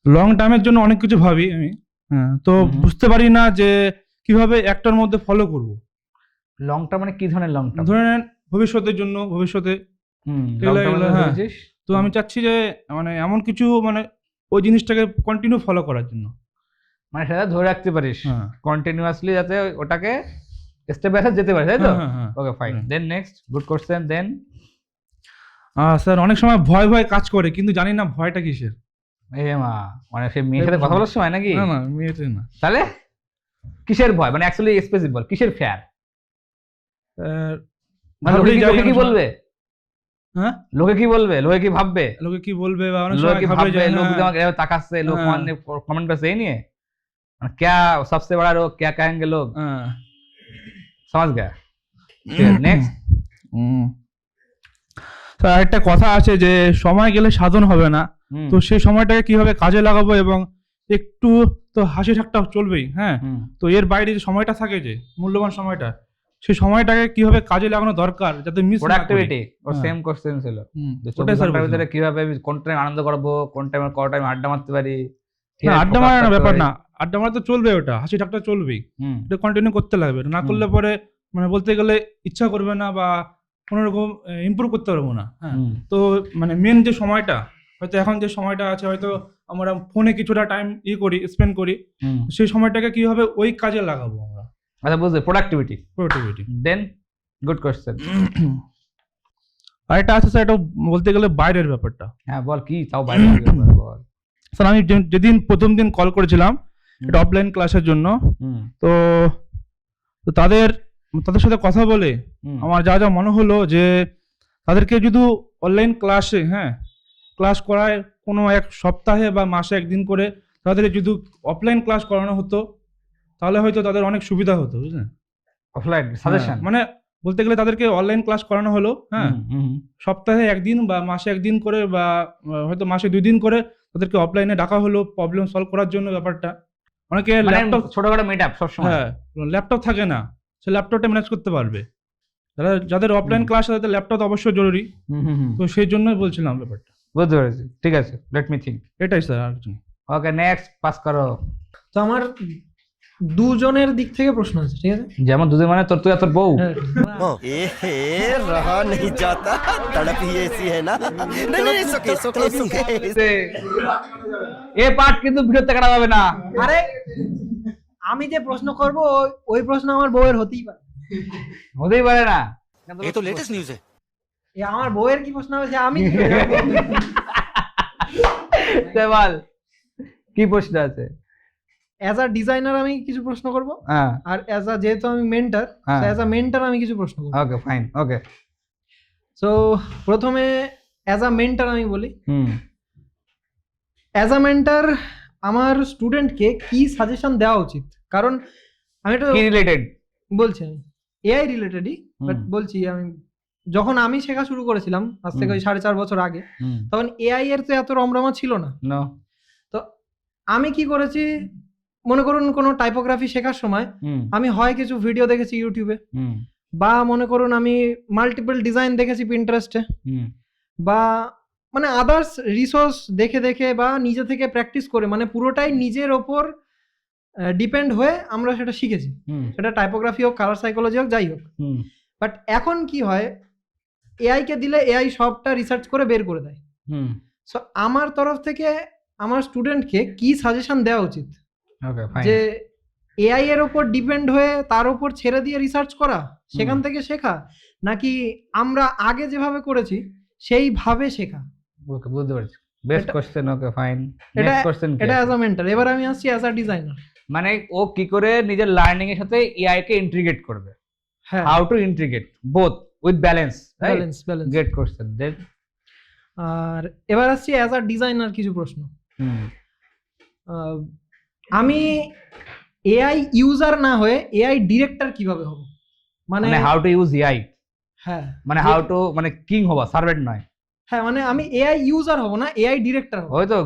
long টার্মের জন্য অনেক কিছু ভাবি আমি, হ্যাঁ, তো হুম। বুঝতে পারি না যে কিভাবে একটার মধ্যে ফলো করব। লং টার্ম মানে কি ধরনের লং টার্ম? ধরে নেন ভবিষ্যতের জন্য, ভবিষ্যতে লং এগুলো- টার্ম এগুলো, হ্যাঁ। তো আমি চাচ্ছি যে মানে এমন কিছু, মানে ওই জিনিসটাকে কন্টিনিউ ফলো করার জন্য। মানে সেটা ধরে রাখতে পারিস হ্যাঁ কন্টিনিউয়াসলি, যাতে ওটাকে স্টেপ বাই স্টেপ যেতে পারিস, তাই তো? হ্যাঁ, হ্যাঁ, okay fine. Hmm. Then next, good question. Then sir অনেক সময় ভয় ভয় কাজ করে, কিন্তু জানি না ভয়টা কিসের। এ মা, মানে সেই মেয়ের সাথে কথা বলার সময় নাকি? না না, মেয়েতে না। তাহলে কিসের ভয়, মানে অ্যাকচুয়ালি স্পেসিফিক বল, কিসের ফেয়ার? মানে লোকে ভাবলেই কি- যাই লোকে কি অনেক সময়। বলবে? হ্যাঁ, লোকে কি বলবে, লোকে কি ভাববে, লোকে কি বলবে, বা অনেক লোকে সময় কি ভাবলে ভাববে, যায়, লোক হ্যাঁ, যদি আমাকে এভাবে তাকাচ্ছে, লোক হ্যাঁ। কমেন্ট করছে এই নিয়ে, মানে क्या सबसे बड़ा लोग क्या कहेंगे लोग, হ্যাঁ। समझ गया? নেক্সট। স্যার একটা কথা আছে যে সময় গেলে সাধন হবে না, তো সেই সময়টাকে কিভাবে কাজে লাগাবো, এবং একটু তো হাসি ঠাট্টা চলবেই, হ্যাঁ। তো এর বাইরে যে সময়টা থাকে, যে মূল্যবান সময়টা, সেই সময়টাকে কিভাবে কাজে লাগানো দরকার যাতে মিস না করি। প্রোডাক্টিভিটি ওর হ্যাঁ। সেম কোশ্চেন ছিল, যে ওটাই 24 স্যার ঘন্টার বলছিলাম। ভিতরে কিভাবে কোন টাইম আনন্দ করবো, কোন টাইমে কত টাইম আড্ডা মারতে পারি। ঠিক না, আছে, আড্ডা focus মারার করতে ব্যাপার পারি। না, আড্ডা মারা তো চলবে, ওটা হাসি ঠাট্টা চলবেই, হুম, এটা কন্টিনিউ করতে লাগবে, না করলে পরে মানে বলতে গেলে ইচ্ছা করবে না, বা কোনো রকম ইমপ্রুভ করতে পারবো না, হ্যাঁ। হুম, তো মানে মেন যে সময়টা, হয়তো এখন যে সময়টা আছে, হয়তো আমরা ফোনে কিছুটা টাইম করি, স্পেন্ড করি, হুম। সেই সময়টাকে কিভাবে ওই কাজে লাগাবো আমরা, আচ্ছা বুঝলি, প্রোডাক্টিভিটি। প্রোডাক্টিভিটি। দেন গুড কোশ্চেন। আর একটা আছে স্যার, এটা বলতে গেলে বাইরের ব্যাপারটা। হ্যাঁ বল, কি তাও বাইরে থেকে বল। স্যার আমি যেদিন প্রথম দিন কল করেছিলাম, এটা অফলাইন ক্লাসের জন্য, হুম, তো তো তাদের সাথে কথা বলে হুম, আমার যা যা মনে হলো, যে তাদেরকে যদি অনলাইন ক্লাসে, হ্যাঁ, ক্লাস করায় কোনো এক সপ্তাহে বা মাসে একদিন করে তাদের যদি অফলাইন ক্লাস করানো হতো, তাহলে হয়তো তাদের অনেক সুবিধা হতো, বুঝলেন। অফলাইন সাজেশন, হ্যাঁ, মানে বলতে গেলে তাদেরকে অনলাইন ক্লাস করানো হলো, হ্যাঁ, সপ্তাহে একদিন বা মাসে একদিন করে, বা হয়তো মাসে 2 দিন করে তাদেরকে অফলাইনে ডাকা হলো প্রবলেম সলভ করার জন্য। ব্যাপারটা অনেকে ল্যাপটপ, ছোটখাটো মিটআপ সব সময়। হ্যাঁ, ল্যাপটপ থাকে না, সে ল্যাপটপটা ম্যানেজ করতে পারবে। যাদের অফলাইন ক্লাস তাদের ল্যাপটপ অবশ্যই জরুরি, তো সেই জন্যই বলছিলাম ব্যাপারটা। বুঝতে পেরেছি, ঠিক আছে, লেট মি থিঙ্ক। এটাই স্যার, আর কিছু না। ওকে নেক্সট, পাস করো। তো আমার দুজনের দিক থেকে প্রশ্ন আছে, ঠিক আছে? যেমন দুদিন মানে তোর, তুই আর তোর বউ। रहा नहीं जाता, तड़प ही ऐसी है ना। नहीं सुखे এ পার্ট কিন্তু ভিডিওতে কাটা যাবে না। আরে আমি যে প্রশ্ন করব ওই প্রশ্ন আমার বউয়ের হতেই পারে। হতেই পারে না। ये तो लेटेस्ट न्यूज़ है। এ আমার বউয়ের কি প্রশ্ন হবে সে আমি কি করে জানবো? বল কি প্রশ্ন আছে? অ্যাজ আ ডিজাইনার আমি কিছু প্রশ্ন করব, হ্যাঁ, আর অ্যাজ আ যেহেতু আমি মেন্টর, হ্যাঁ। অ্যাজ আ মেন্টর আমি কিছু প্রশ্ন করব। ওকে ফাইন, ওকে। সো প্রথমে অ্যাজ আ মেন্টর আমি বলি, হুম, অ্যাজ আ মেন্টর আমার স্টুডেন্টকে কি সাজেশন দেওয়া উচিত? কারণ আমি একটা কি রিলেটেড? বলছি, আমি এআই রিলেটেডই, বাট হুম। বলছি আমি যখন আমি শেখা শুরু করেছিলাম আজ থেকে ওই 4.5 বছর আগে, তখন এআই এর তো এত রমরমা ছিল না। নো। তো আমি কি করেছি, মনে করুন কোনো টাইপোগ্রাফি শেখার সময় আমি হয় কিছু ভিডিও দেখেছি ইউটিউবে, বা মনে করুন আমি মাল্টিপল ডিজাইন দেখেছি পিন্টারেস্টে, বা মানে আদার্স রিসোর্স দেখে দেখে বা নিজে থেকে প্র্যাকটিস করে, মানে পুরোটাই নিজের ওপর ডিপেন্ড হয়ে আমরা সেটা শিখেছি। সেটা টাইপোগ্রাফি হোক, কালার সাইকোলজি হোক, যাই হোক। বাট এখন কি হয়, এআই কে দিলে এআই সবটা রিসার্চ করে বের করে দেয়। সো আমার তরফ থেকে আমার স্টুডেন্টকে কি সাজেশন দেওয়া উচিত? Okay fine. যে এআই এর ওপর ডিপেন্ড হয়ে তার উপর ছেড়ে দিয়ে রিসার্চ করা, সেখান থেকে শেখা, নাকি আমরা আগে যেভাবে করেছি সেইভাবে শেখা? ওকে বুঝতে পেরেছি, বেস্ট কোশ্চেন। Okay fine. এটা নেক্সট কোশ্চেন কি? এটা অ্যাজ আ মেন্টর। এবার আমি আসছি অ্যাজ আ ডিজাইনার। মানে ও কি করে নিজের লার্নিং এর সাথে এআই কে ইন্টিগ্রেট করবে, হ্যাঁ, how to integrate both with balance, right? Balance. Great question. Then আর এবার আসছি অ্যাজ আ ডিজাইনার কিছু প্রশ্ন। আমি এআই ইউজার না হয়ে এআই ডিরেক্টর কিভাবে হব? মানে মানে হাউ টু ইউজ এআই, হ্যাঁ মানে হাউ টু মানে কিং হবা, সার্ভেন্ট নয়। হ্যাঁ মানে আমি এআই ইউজার হব না, এআই ডিরেক্টর হব। ওই তো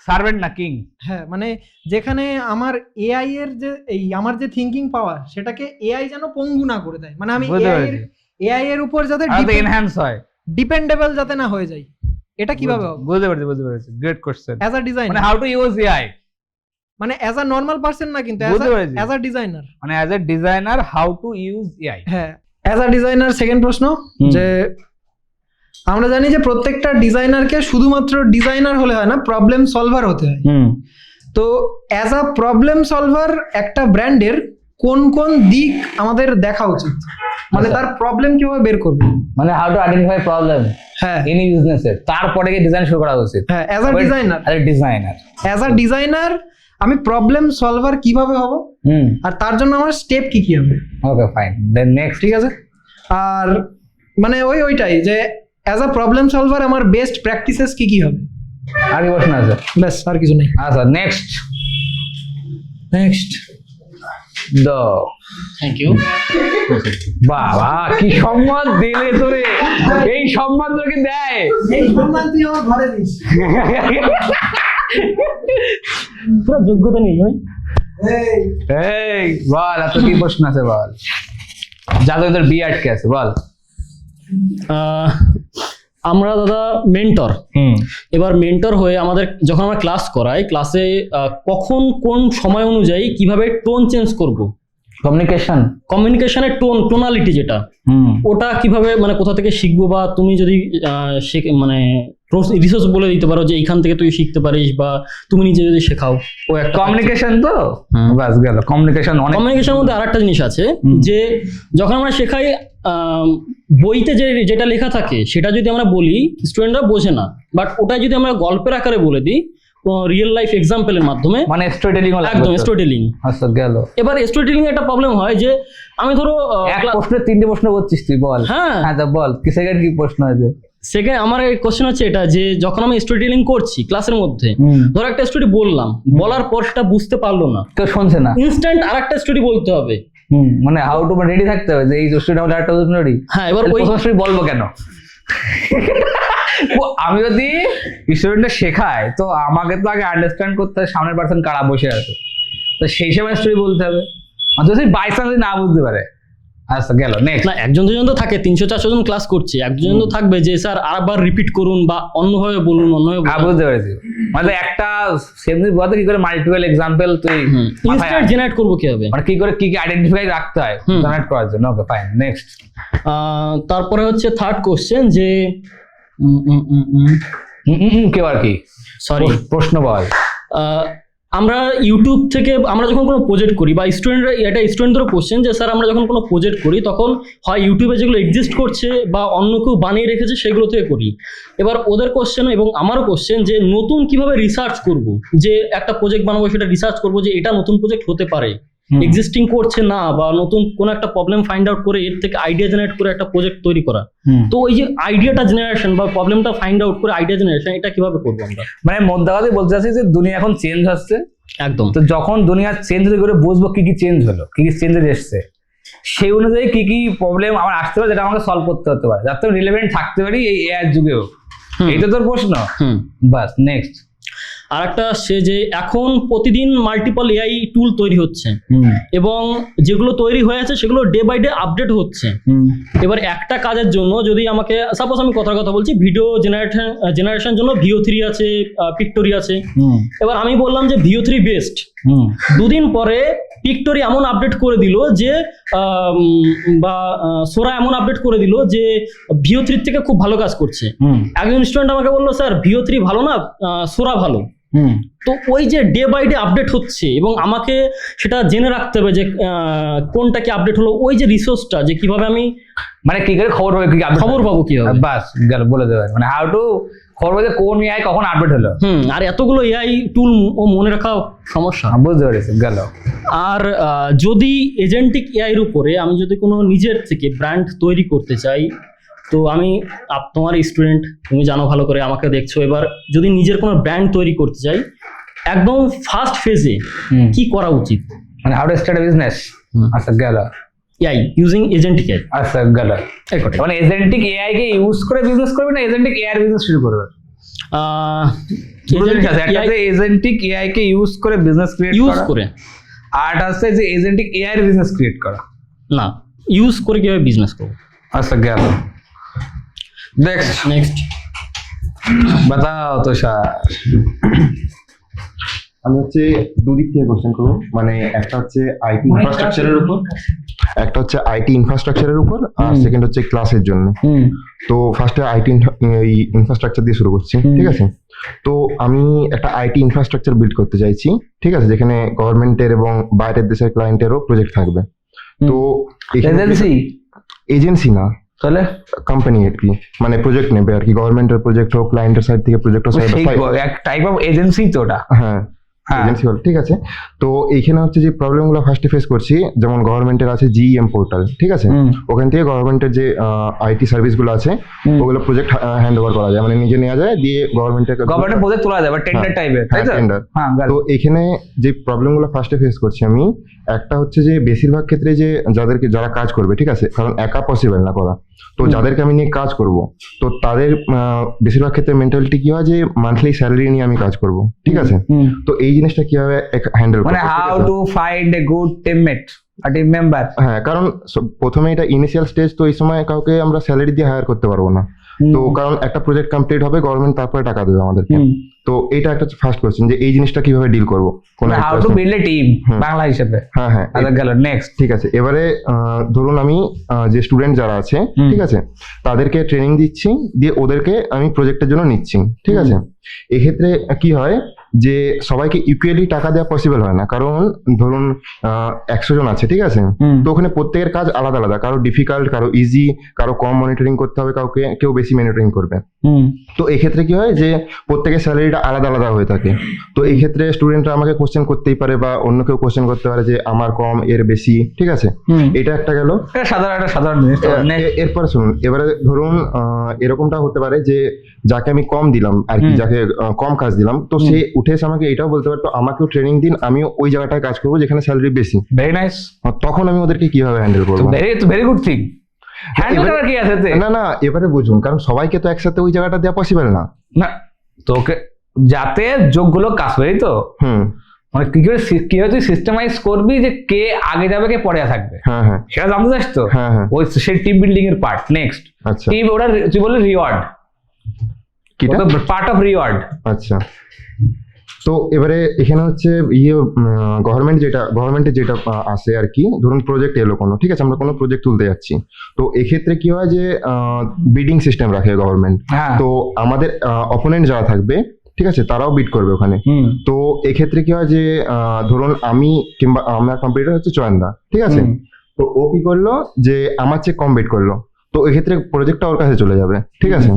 সার্ভেন্ট না কিং। হ্যাঁ মানে যেখানে আমার এআই এর যে আমার যে থিঙ্কিং পাওয়ার সেটাকে এআই যেন পঙ্গু না করে দেয়, মানে আমি বুঝতে পেরেছি। এআই এর উপর যাতে এনহ্যান্স হয়, ডিপেন্ডেবল যাতে না হয়ে যায়। এটা কিভাবে হবে? বুঝতে পেরেছি, গ্রেট কোশ্চেন। অ্যাজ আ মানে designer, how to use AI, মানে অ্যাজ আ নর্মাল পারসন না, কিন্তু বুঝতে পেরেছি। As a designer. মানে as a designer how to use AI. হ্যাঁ অ্যাজ আ ডিজাইনার। সেকেন্ড প্রশ্ন, যে আমরা জানি যে প্রত্যেকটা ডিজাইনারকে শুধুমাত্র ডিজাইনার হলে হয় না, প্রবলেম সলভার হতে হয়। তো অ্যাজ আ প্রবলেম সলভার একটা ব্র্যান্ডের কোন কোন দিক আমাদের দেখা উচিত, মানে তার প্রবলেম কিভাবে বের করবে? মানে হাউ টু আইডেন্টিফাই প্রবলেম হ্যাঁ এনি বিজনেসের, তারপরে কি ডিজাইন শুরু করা উচিত। হ্যাঁ as a designer, as a designer আমি প্রবলেম সলভার কিভাবে হব, আর তার জন্য আমার স্টেপ কি কি হবে। Okay fine, then next. ঠিক আছে। আর মানে ওইটাই যে অ্যাজ আ প্রবলেম সলভার আমার বেস্ট প্র্যাকটিসেস কি কি হবে। আর কি প্রশ্ন আছে? ব্যাস, আর কিছু নেই। আচ্ছা নেক্সট দো। Thank you. বাবা কি সম্মান দিলে তোরে, এই সম্মান তোকে দেয়। এই সম্মান তুই আমার ঘরে দিস। পুরো যোগ্যতা নেই ভাই। এই বল, এত কি প্রশ্ন আছে বল, যাদের তোর বি আটকে আছে বল। আমরা দাদা মেন্টর, এবার মেন্টর হয়ে আমাদের যখন আমরা ক্লাস করাই, ক্লাসে কখন কোন সময় অনুযায়ী কিভাবে টোন চেঞ্জ করব, কমিউনিকেশনের টোনালিটি যেটা, ওটা কিভাবে মানে কোথা থেকে শিখবো, বা তুমি যদি মানে রিসোর্স বলে দিতে পারো যে এইখান থেকে তুই শিখতে পারিস, বা তুমি নিজে যদি শেখাও। ও একটা কমিউনিকেশন তো বাস গেল। কমিউনিকেশনের মধ্যে আরেকটা জিনিস আছে যে যখন আমরা শেখাই, বইতে যেটা লেখা থাকে সেটা যদি আমরা বলি স্টুডেন্টরা বোঝে না, বাট ওটা যদি আমরা গল্পের আকারে বলে দিই রিয়েল লাইফ এক্সাম্পলের মাধ্যমে, মানে স্টোরি টেলিং, একদম স্টোরি টেলিং। আচ্ছা গেল। এবার স্টোরি টেলিং একটা প্রবলেম হয় যে আমি ধরো এক প্রশ্নে তিনটে প্রশ্ন করছিস তুই, বল। হ্যাঁ বল কি সেকেন্ড কি প্রশ্ন আছে? সেকেন্ড আমার কোশ্চেন হচ্ছে এটা যে যখন আমি স্টোরি টেলিং করছি ক্লাসের মধ্যে, ধরো একটা স্টোরি বললাম, বলার পর সেটা বুঝতে পারলো না, কেউ শুনছে না, ইনস্ট্যান্ট আরেকটা স্টোরি বলতে হবে। মানে হাউ টু রেডি থাকতে হবে যে এই স্টোরিটা হলো একটা স্টোরি। হ্যাঁ এবার ওই স্টোরি বলবো কেন? আমি যদি স্টুডেন্টদের শেখাই তো আমাকে তো আগে আন্ডারস্ট্যান্ড করতে হবে সামনের পার্সন কারা বসে আছে, তো সেই সময় স্টোরি বলতে হবে। যদি বাই চান্স না বুঝতে পারে, আচ্ছা গেল নেক্সট। না, একজন দুজন তো থাকে, 300-400 জন ক্লাস করছে, একজন তো থাকবে যে স্যার আরেকবার রিপিট করুন বা অন্যভাবে বলুন, অন্যভাবে বলুন। বুঝতে পেরেছি, মানে একটা সেম জিনিস বলতে কি করে মাল্টিপল এক্সাম্পল তুই ইনস্ট্যান্ট জেনারেট করবো কিভাবে, মানে কি করে কি কি আইডেন্টিফাই রাখতে হয় জেনারেট করার জন্য। Okay fine next. তারপরে হচ্ছে থার্ড কোশ্চেন যে কেউ আর কি সরি প্রশ্ন বল। আমরা ইউটিউব থেকে আমরা যখন কোনো প্রজেক্ট করি, বা স্টুডেন্টরা, এটা স্টুডেন্টদেরও কোশ্চেন যে স্যার আমরা যখন কোনো প্রজেক্ট করি তখন হয় ইউটিউবে যেগুলো এক্সিস্ট করছে বা অন্য কেউ বানিয়ে রেখেছে সেগুলো থেকে করি। এবার ওদের কোশ্চেন এবং আমারও কোশ্চেন যে নতুন কিভাবে রিসার্চ করব, যে একটা প্রজেক্ট বানাবো সেটা রিসার্চ করবো যে এটা নতুন প্রজেক্ট হতে পারে, এক্সিস্টিং করছে না, বা নতুন কোনো একটা প্রবলেম ফাইন্ড আউট করে এর থেকে আইডিয়া জেনারেট করে একটা প্রজেক্ট তৈরি করা। তো ওই যে আইডিয়াটা জেনারেশন বা প্রবলেমটা ফাইন্ড আউট করে আইডিয়া জেনারেশন, এটা কিভাবে করবো আমরা? মানে মধ্যে বলতে চাচ্ছি যে দুনিয়া এখন চেঞ্জ হচ্ছে, একদম। তো যখন দুনিয়া চেঞ্জ করে বুঝবো কি কি চেঞ্জ হলো, কি কি চেঞ্জেস এসছে, সেই অনুযায়ী কি কি প্রবলেম আমার আসতে পারে যেটা আমাকে সলভ করতে হতে পারে, যাতে রিলেভেন্ট থাকতে পারি এই এআই যুগেও। এইটা তোর প্রশ্ন। বাস নেক্সট। আর একটা আসছে যে এখন প্রতিদিন মাল্টিপল এআই টুল তৈরি হচ্ছে, এবং যেগুলো তৈরি হয়ে আছে সেগুলো ডে বাই ডে আপডেট হচ্ছে। এবার একটা কাজের জন্য যদি আমাকে সাপোজ আমি কথা বলছি, ভিডিও জেনারেশন জন্য VO3 আছে, পিক্টোরি আছে। এবার আমি বললাম যে VO3 বেস্ট, দুদিন পরে পিক্টোরি এমন আপডেট করে দিল যে বা সোরা এমন আপডেট করে দিল যে VO3 থেকে খুব ভালো কাজ করছে। একজন স্টুডেন্ট আমাকে বললো স্যার VO3 ভালো না, সোরা ভালো। তো ওই যে ডে বাই ডে আপডেট হচ্ছে এবং আমাকে সেটা জেনে রাখতে হবে যে কোনটা কি আপডেট হলো, ওই যে রিসোর্সটা যে কিভাবে আমি মানে কি করে খবর পাবো কিভাবে, বাস গেল বলে দেবে, মানে হাউ টু খবর যে কোন এআই কখন আপডেট হলো। আর এতগুলো এআই টুল ও মনে রাখা সমস্যা, বুঝতে পেরেছি গেল। আর যদি এজেন্টিক এআই এর উপরে আমি যদি কোনো নিজের থেকে ব্র্যান্ড তৈরি করতে চাই, তো আমি তোমার স্টুডেন্ট, তুমি জানো ভালো করে, আমাকে দেখছো। এবার যদি নিজের কোনো ব্র্যান্ড তৈরি করতে চাই, একদম ফার্স্ট ফেজে কি করা উচিত, মানে how to start a business. আচ্ছা গেল। AI using agentic AI. আচ্ছা গেল, মানে এজেন্টিক এআই কে ইউজ করে বিজনেস করবে না এজেন্টিক এআই বিজনেস শুরু করবে? এজেন্টিক এআই কে ইউজ করে বিজনেস ক্রিয়েট ইউজ করে, আর আছে যে এজেন্টিক এআই এর বিজনেস ক্রিয়েট করা। না, ইউজ করে কিভাবে বিজনেস করবো। আচ্ছা গেল, নেক্সট নেক্সট বাতাও তো স্যার। আমি হচ্ছে দুদিক থেকে কোশ্চেন করবো, মানে একটা হচ্ছে আইটি ইনফ্রাস্ট্রাকচারের উপর, একটা হচ্ছে আইটি ইনফ্রাস্ট্রাকচারের উপর, আর সেকেন্ড হচ্ছে ক্লাসের জন্য। তো ফার্স্টে আইটি ইনফ্রাস্ট্রাকচার দিয়ে শুরু করছি, ঠিক আছে। তো আমি একটা আইটি ইনফ্রাস্ট্রাকচার বিল্ড করতে চাইছি, ঠিক আছে, যেখানে গভর্নমেন্টের এবং বাইরের দেশের ক্লায়েন্টেরও প্রজেক্ট থাকবে। তো এজেন্সি না, তাহলে কোম্পানি আর কি, মানে প্রজেক্ট নেবে আর কি, গভর্নমেন্টের প্রজেক্ট হোক, ক্লায়েন্টের সাইড থেকে প্রজেক্ট হোক, এক টাইপ অফ এজেন্সি তো ওটা। হ্যাঁ, এজেন্সি হল, ঠিক আছে। তো এইখানে হচ্ছে যে প্রবলেমগুলো ফার্স্টে ফেস করছি, যেমন গভর্নমেন্টের আছে জিএম পোর্টাল, ঠিক আছে, ওখান থেকে গভর্নমেন্টের যে আইটি সার্ভিসগুলো আছে ওগুলো প্রজেক্ট হ্যান্ড ওভার করা যায়, মানে নিজে নেওয়া যায়, দিয়ে গভর্নমেন্টের প্রজেক্ট তোলা যায়, টেন্ডার টাইপের, তাই তো? টেন্ডার। তো এখানে যে প্রবলেমগুলো ফার্স্টে ফেস করছি আমি, একটা হচ্ছে যে বেশিরভাগ ক্ষেত্রে যে যারা কাজ করবে, ঠিক আছে, কারণ একা পসিবল না করা, তো যাদেরকে আমি নিয়ে কাজ করব, তো তাদের বেশিরভাগ ক্ষেত্রে মেন্টালিটি কি হয় যে মান্থলি স্যালারি নিয়ে আমি কাজ করব, ঠিক আছে। তো এই জিনিসটা কিভাবে হ্যান্ডেল করব, মানে how to find a good teammate, a team member. হ্যাঁ, কারণ প্রথমে এটা ইনিশিয়াল স্টেজ, তো এই সময় কাউকে আমরা স্যালারি দিয়ে হায়ার করতে পারবো না, তো কারণ একটা প্রজেক্ট কমপ্লিট হবে, গভর্নমেন্ট তারপরে টাকা দেবে আমাদেরকে। তো এটা একটা ফার্স্ট কোশ্চেন, যে এই জিনিসটা কিভাবে ডিল করবো, how to build a team Bangla হিসেবে। হ্যাঁ হ্যাঁ, আচ্ছা গেল, নেক্সট। ঠিক আছে, এবারে ধরুন আমি যে স্টুডেন্ট যারা আছে, ঠিক আছে, তাদেরকে ট্রেনিং দিচ্ছি, দিয়ে ওদেরকে আমি প্রজেক্টের জন্য নিচ্ছি, ঠিক আছে। এক্ষেত্রে কি হয় যে সবাইকে ইকুয়ালি টাকা দেওয়া পসিবল হয় না, কারণ ধরুন 100 জন আছে, ঠিক আছে, তো ওখানে প্রত্যেকের কাজ আলাদা আলাদা, কারো ডিফিকাল্ট, কারো ইজি, কারো কম মনিটরিং করতে হবে, কাউকে কেউ বেশি মনিটরিং করবে। তো এক্ষেত্রে কি হয় যে প্রত্যেকের স্যালারিটা আলাদা আলাদা হয়ে থাকে। তো এই ক্ষেত্রে স্টুডেন্টরা আমাকে কোশ্চেন করতেই পারে, বা অন্য কেউ কোশ্চেন করতে পারে যে আমার কম এর বেশি, ঠিক আছে। এটা একটা গেল সাধারণ জিনিস। এরপরে শুনুন, এবারে ধরুন এরকমটা হতে পারে যে যাকে আমি কম দিলাম আর কি, যাকে কম কাজ দিলাম, তো সে উঠে এসে আমাকে এটাও বলতে পারতো আমাকেও ট্রেনিং দিন, আমিও ওই জায়গাটায় কাজ করবো যেখানে স্যালারি বেশি। Very nice. তখন আমি ওদেরকে কিভাবে হ্যান্ডেল করবো? Very good thing. না না, এবারে বুঝুন, কারণ সবাইকে তো একসাথে ওই জায়গাটা দেওয়া পসিবল না। না, তোকে যাতে যোগগুলো কাজ করে, তো মানে কিভাবে তুই সিস্টেমাইজ করবি যে কে আগে যাবে, কে পরে থাকবে। হ্যাঁ হ্যাঁ, সেটা জানতে চাস তো? হ্যাঁ হ্যাঁ, ওই সেই টিম বিল্ডিং এর পার্ট। নেক্সট, আচ্ছা, টিম ওটা তুই বললি রিওয়ার্ড, পার্ট অফ রিওয়ার্ড। আচ্ছা, তো এবারে এখানে হচ্ছে গভর্নমেন্টের যেটা আসে আর কি, ধরুন প্রজেক্ট এলো কোনো, ঠিক আছে, আমরা কোনো প্রজেক্ট তুলতে যাচ্ছি, তো এক্ষেত্রে কি হয় যে বিডিং সিস্টেম রাখে গভর্নমেন্ট। তো আমাদের অপোনেন্ট যারা থাকবে, ঠিক আছে, তারাও বিড করবে ওখানে। তো এক্ষেত্রে কি হয় যে ধরুন আমি কিংবা আমার কম্পিটিটর হচ্ছে চয়নদা, ঠিক আছে, তো ও কি করলো যে আমার চেয়ে কম বিড করলো, তো এক্ষেত্রে প্রজেক্টটা ওর কাছে চলে যাবে, ঠিক আছে।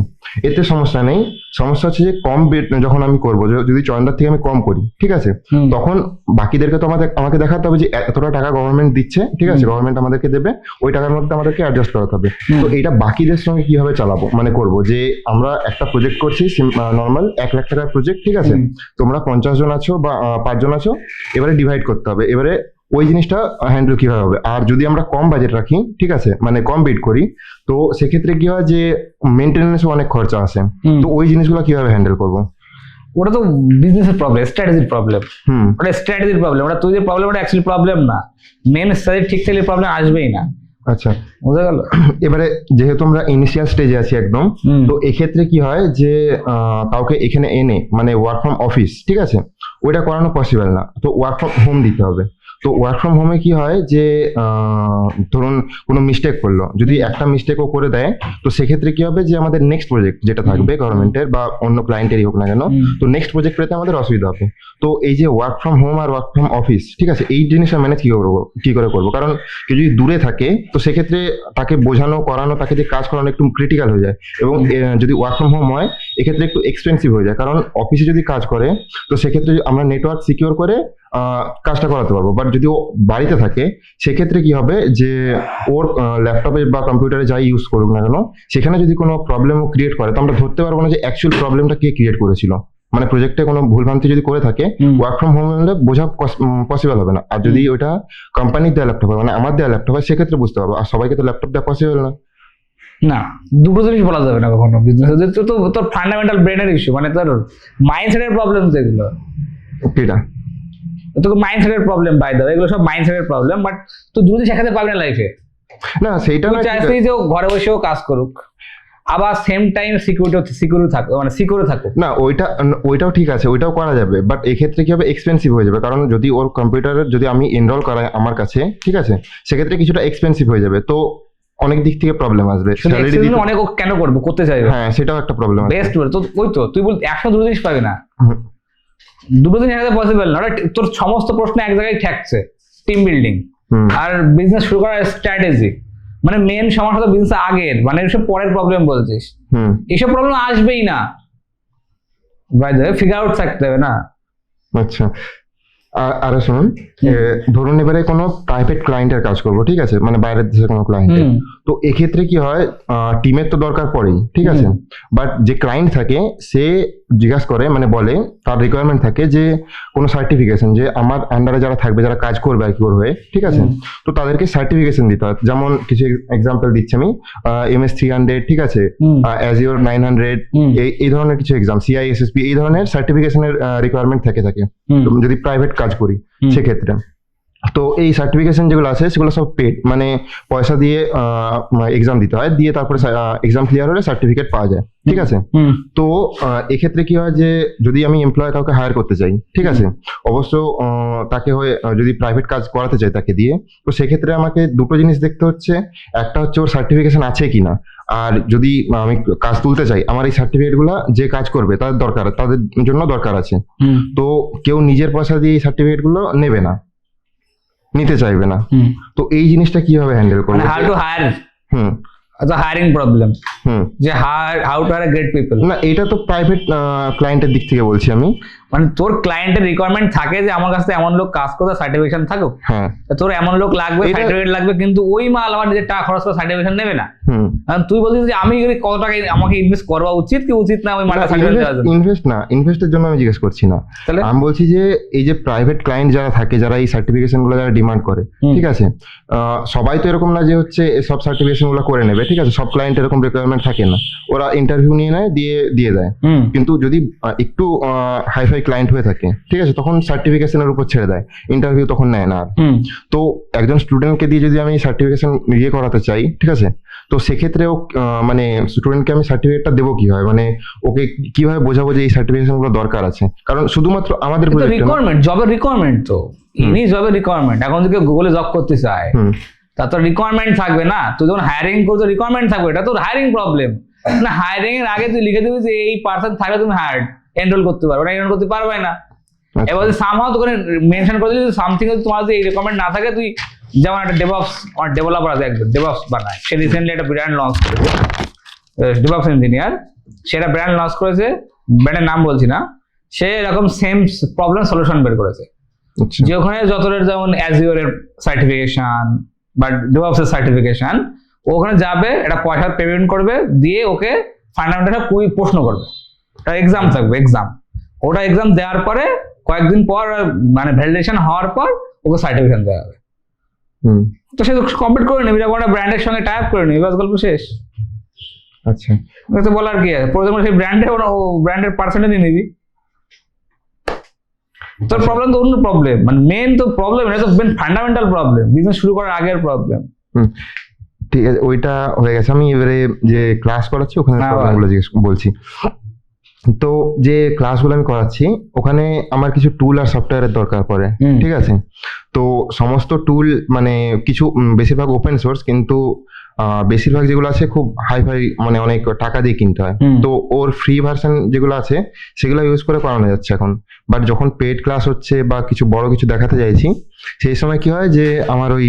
এতে সমস্যা নেই, সমস্যা হচ্ছে যে কম বিড যখন আমি করবো, যদি চয়নদার থেকে আমি কম করি, ঠিক আছে, তখন বাকিদেরকে তো আমাকে দেখাতে হবে যে এতটা টাকা গভর্নমেন্ট দিচ্ছে, ঠিক আছে, গভর্নমেন্ট আমাদেরকে দেবে, ওই টাকার মধ্যে আমাদেরকে অ্যাডজাস্ট করাতে হবে। তো এটা বাকিদের সঙ্গে কিভাবে চালাবো, মানে করবো যে আমরা একটা প্রজেক্ট করছি, নর্মাল 1 লাখ টাকার প্রজেক্ট, ঠিক আছে, তোমরা 50 জন আছো বা 5 জন আছো, এবারে ডিভাইড করতে হবে, এবারে ওই জিনিসটা হ্যান্ডেল কিভাবে হবে। আর যদি আমরা কম বাজেট রাখি, ঠিক আছে, মানে কম বিড করি, তো সেক্ষেত্রে কি হয় যে মেনটেন্যান্সও অনেক খরচা আসে, তো ওই জিনিসগুলো কিভাবে হ্যান্ডেল করবো? ওটা তো বিজনেসের প্রবলেম, স্ট্র্যাটেজির প্রবলেম। ওটা স্ট্র্যাটেজির প্রবলেম, ওটা তুই যে প্রবলেম, ওটা অ্যাকচুয়ালি প্রবলেম না। মেন স্ট্র্যাটেজি ঠিক থাকলে প্রবলেম আসবেই না। আচ্ছা, বুঝা গেল। এবারে যেহেতু আমরা ইনিশিয়াল স্টেজে আছি একদম, তো এক্ষেত্রে কি হয় যে কাউকে এখানে এনে, মানে ওয়ার্ক ফ্রম অফিস, ঠিক আছে, ওইটা করানো পসিবল না, তো ওয়ার্ক ফ্রম হোম দিতে হবে। তো ওয়ার্ক ফ্রম হোমে কি হয় যে ধরুন কোনো মিস্টেক করলো, যদি একটা মিস্টেকও করে দেয়, তো সেক্ষেত্রে কি হবে যে আমাদের নেক্সট প্রজেক্ট যেটা থাকবে গভর্নমেন্টের বা অন্য ক্লায়েন্টেরই হোক না কেন, তো নেক্সট প্রজেক্ট পেতে আমাদের অসুবিধা হবে। তো এই যে ওয়ার্ক ফ্রম হোম আর ওয়ার্ক ফ্রম অফিস, ঠিক আছে, এই জিনিসটা ম্যানেজ কি করে করবো, কারণ কেউ যদি দূরে থাকে, তো সেক্ষেত্রে তাকে বোঝানো, করানো, তাকে যে কাজ করানো একটু ক্রিটিক্যাল হয়ে যায়, এবং যদি ওয়ার্ক ফ্রম হোম হয় এক্ষেত্রে একটু এক্সপেন্সিভ হয়ে যায়, কারণ অফিসে যদি কাজ করে, তো সেক্ষেত্রে আমরা নেটওয়ার্ক সিকিউর করে কাজটা করাতে পারবো। বাট যদি ও বাড়িতে থাকে, সেক্ষেত্রে কি হবে যে ওর ল্যাপটপে বা কম্পিউটারে যাই ইউজ করুক না কেন, সেখানে যদি কোনো প্রবলেম ক্রিয়েট করে, তো আমরা ধরতে পারবো না যে অ্যাকচুয়াল প্রবলেমটা কে ক্রিয়েট করেছিল। মানে প্রজেক্টে কোনো ভুলভ্রান্তি যদি করে থাকে, ওয়ার্ক ফ্রম হোম হলে বোঝা পসিবল হবে না। আর যদি ওটা কোম্পানির দেওয়া ল্যাপটপ হয়, মানে আমার দেওয়া ল্যাপটপ হয়, সেক্ষেত্রে বুঝতে পারবো। আর সবাইকে তো ল্যাপটপ দেওয়া পসিবল না। না, দুটো জিনিস বলা যাবে না কখনো বিজনেস। তো তোর ফান্ডামেন্টাল ব্রেনের ইস্যু, মানে তোর মাইন্ডসেটের প্রবলেম যেগুলো, এটা তোর মাইন্ডসেটের প্রবলেম বাই দাও, এগুলো সব মাইন্ডসেটের প্রবলেম। বাট তুই দুটো শেখাতে পারবি না লাইফে। না সেইটা তুই চাইছিস যে ও ঘরে বসেও কাজ করুক, আবার সেম টাইম সিকিউর থাকো। না ওইটাও ঠিক আছে, ওইটাও করা যাবে। বাট এক্ষেত্রে কি হবে, এক্সপেন্সিভ হয়ে যাবে। কারণ যদি ওর কম্পিউটারের যদি আমি এনরোল করাই আমার কাছে, ঠিক আছে, সেক্ষেত্রে কিছুটা এক্সপেন্সিভ হয়ে যাবে। তো অনেক দিক থেকে প্রবলেম আসবে। অনেক কেন করবো, করতে চাইবে। হ্যাঁ, সেটাও একটা প্রবলেম। বেস্ট তো ওই তো তুই বল 100 দুটো জিনিস পাবি না, দুটো জিনিস এখানে পসিবল না। তোর সমস্ত প্রশ্ন এক জায়গায় ঠেকছে, টিম বিল্ডিং আর বিজনেস শুরু করার স্ট্র্যাটেজি। মানে মেন সমস্যা তো বিজনেস আগের, মানে এসব পরের প্রবলেম বলছিস। এইসব প্রবলেম আসবেই না, by the way figure out থাকতে হবে না। আচ্ছা, আর শুনুন, ধরুন এবারে কোনো প্রাইভেট ক্লায়েন্টের কাজ করবো, ঠিক আছে, মানে বাইরের দেশের কোনো ক্লায়েন্টের। তো এক্ষেত্রে কি হয়, টিমের তো দরকার পড়েই, ঠিক আছে। বাট যে ক্লায়েন্ট থাকে সে জিজ্ঞাসা করে, মানে বলে তার রিকোয়ারমেন্ট থাকে যে কোনো সার্টিফিকেশন, যে আমার আন্ডারে যারা থাকবে, যারা কাজ করবে আর কি করবে, ঠিক আছে, তো তাদেরকে সার্টিফিকেশন দিতে হয়। যেমন কিছু এক্সাম্পল দিচ্ছি আমি, MS 300, ঠিক আছে, Azure 900, এই ধরনের কিছু এক্সাম, CISSP, এই ধরনের সার্টিফিকেশনের রিকোয়ারমেন্ট থাকে যদি প্রাইভেট কাজ করি সেক্ষেত্রে। তো এই সার্টিফিকেশন যেগুলো আছে সেগুলো সব পেড, মানে পয়সা দিয়ে এক্সাম দিতে হয়, দিয়ে তারপরে এক্সাম ক্লিয়ার হলে সার্টিফিকেট পাওয়া যায়, ঠিক আছে। তো এক্ষেত্রে কি হয় যে যদি আমি এমপ্লয় কাউকে হায়ার করতে চাই, ঠিক আছে, অবশ্য তাকে হয়ে যদি প্রাইভেট কাজ করাতে চাই তাকে দিয়ে, তো সেক্ষেত্রে আমাকে দুটো জিনিস দেখতে হচ্ছে। একটা হচ্ছে ওর সার্টিফিকেশন আছে কিনা, আর যদি আমি কাজ তুলতে চাই, আমার এই সার্টিফিকেট গুলা যে কাজ করবে তাদের জন্য দরকার আছে। তো কেউ নিজের পয়সা দিয়ে এই সার্টিফিকেট গুলো নেবে না, নিতে চাইবে না। তো এই জিনিসটা কিভাবে হ্যান্ডেল করবে? How to hire, hiring problem, যে how to hire great people. না, এটা তো প্রাইভেট ক্লায়েন্টের দিক থেকে বলছি আমি। মানে তোর ক্লায়েন্টের রিকোয়ারমেন্ট থাকে যে আমার কাছে এমন লোক কাজ করতে, সার্টিফিকেশন থাকুক। হ্যাঁ, তোর এমন লোক লাগবে, সার্টিফিকেট লাগবে, কিন্তু ওই মাল আমার নিজের টাকা খরচ করে সার্টিফিকেশন নেবে না। কারণ তুই বলছিস যে আমি কত টাকা আমাকে ইনভেস্ট করা উচিত কি উচিত না ওই মালটা সার্টিফিকেট। ইনভেস্টের জন্য আমি জিজ্ঞেস করছি না, আমি বলছি যে এই যে প্রাইভেট ক্লায়েন্ট যারা থাকে, যারা এই সার্টিফিকেশন গুলো যারা ডিমান্ড করে, ঠিক আছে, সবাই তো এরকম না যে হচ্ছে সব সার্টিফিকেশন গুলো করে নেবে, ঠিক আছে। সব ক্লায়েন্ট এরকম রিকোয়ারমেন্ট থাকে না, ওরা ইন্টারভিউ নিয়ে নেয়, দিয়ে দেয়। কিন্তু যদি একটু হাইফাই ক্লায়েন্ট হয়ে থাকে, ঠিক আছে, তখন সার্টিফিকেশনের উপর ছেড়ে দেয়, ইন্টারভিউ তখন নেয় না। তো একজন স্টুডেন্টকে দিয়ে যদি আমি সার্টিফিকেশন করাতে চাই, ঠিক আছে, তো সেক্ষেত্রেও মানে স্টুডেন্টকে আমি সার্টিফিকেটটা দেবো কিভাবে, মানে ওকে কিভাবে বোঝাবো যে এই সার্টিফিকেশন গুলো দরকার আছে? কারণ শুধুমাত্র আমাদের রিকোয়ারমেন্ট, জবের রিকোয়ারমেন্ট, তো ইনি জবের রিকোয়ারমেন্ট। এখন যদি গুগলে জব করতে চায় তা তো রিকোয়ারমেন্ট থাকবে না। তুই যখন হায়ারিং করছো রিকোয়ারমেন্ট থাকবে, এটা তোর হায়ারিং প্রবলেম না। হায়ারিং এর আগে তুই লিখে দিবি যে এই পার্সন থাকলে তুমি হায়ার্ড এনরোল করতে পারবে না, এনরোল করতে পারবে না। এবার সামহাও তোকে মেনশন করে দিলি সামথিং, তোমার যদি এই রিকোয়ারমেন্ট না থাকে, তুই যেমন একটা ডেভেলপার আছে, একদম ডেভঅপস বানায়, সে রিসেন্টলি একটা ব্র্যান্ড লঞ্চ করেছে, ডেভঅপস ইঞ্জিনিয়ার, সে একটা ব্র্যান্ড লঞ্চ করেছে, ব্র্যান্ডের নাম বলছি না। সে এরকম সেম প্রবলেম সলিউশন বের করেছে, যে ওখানে যতটা যেমন অ্যাজিওরের সার্টিফিকেশন বা ডেভঅপসের সার্টিফিকেশন, ওখানে যাবে, একটা পয়সা পেমেন্ট করবে, দিয়ে ওকে ফান্ডামেন্টাল কুই প্রশ্ন করবে, একটা এক্সাম থাকবে, ওটা এক্সাম দেওয়ার পরে কয়েকদিন পর মানে ভ্যালিডেশন হওয়ার পর ওকে সার্টিফিকেশন দেওয়া হবে। তো সে কমপ্লিট করে নেবে, কোনো ব্র্যান্ডের সঙ্গে টাই আপ করে নেবে, বাস গল্প শেষ। আচ্ছা, তো বলার কি আছে, প্রথমে সেই ব্র্যান্ডের পার্সেন্টেজ নিয়ে নিবি। তোর প্রবলেম তো অন্য প্রবলেম, মানে মেন তো প্রবলেম, এটা তো মেন ফান্ডামেন্টাল প্রবলেম, বিজনেস শুরু করার আগের প্রবলেম। ঠিক আছে, ওইটা হয়ে গেছে। আমি এবারে যে ক্লাস করাচ্ছি ওখানে প্রবলেমগুলো জিজ্ঞেস বলছি। তো যে ক্লাসগুলো আমি করাচ্ছি ওখানে আমার কিছু টুল আর সফটওয়্যারের দরকার পড়ে, ঠিক আছে। তো সমস্ত টুল মানে কিছু বেশিরভাগ ওপেন সোর্স, কিন্তু বেশিরভাগ যেগুলো আছে খুব হাইফাই, মানে অনেক টাকা দিয়ে কিনতে হয়। তো ওর ফ্রি ভার্সন যেগুলো আছে সেগুলো ইউজ করে করানো যাচ্ছে এখন। বাট যখন পেড ক্লাস হচ্ছে বা কিছু বড় কিছু দেখাতে চাইছি, সেই সময় কি হয় যে আমার ওই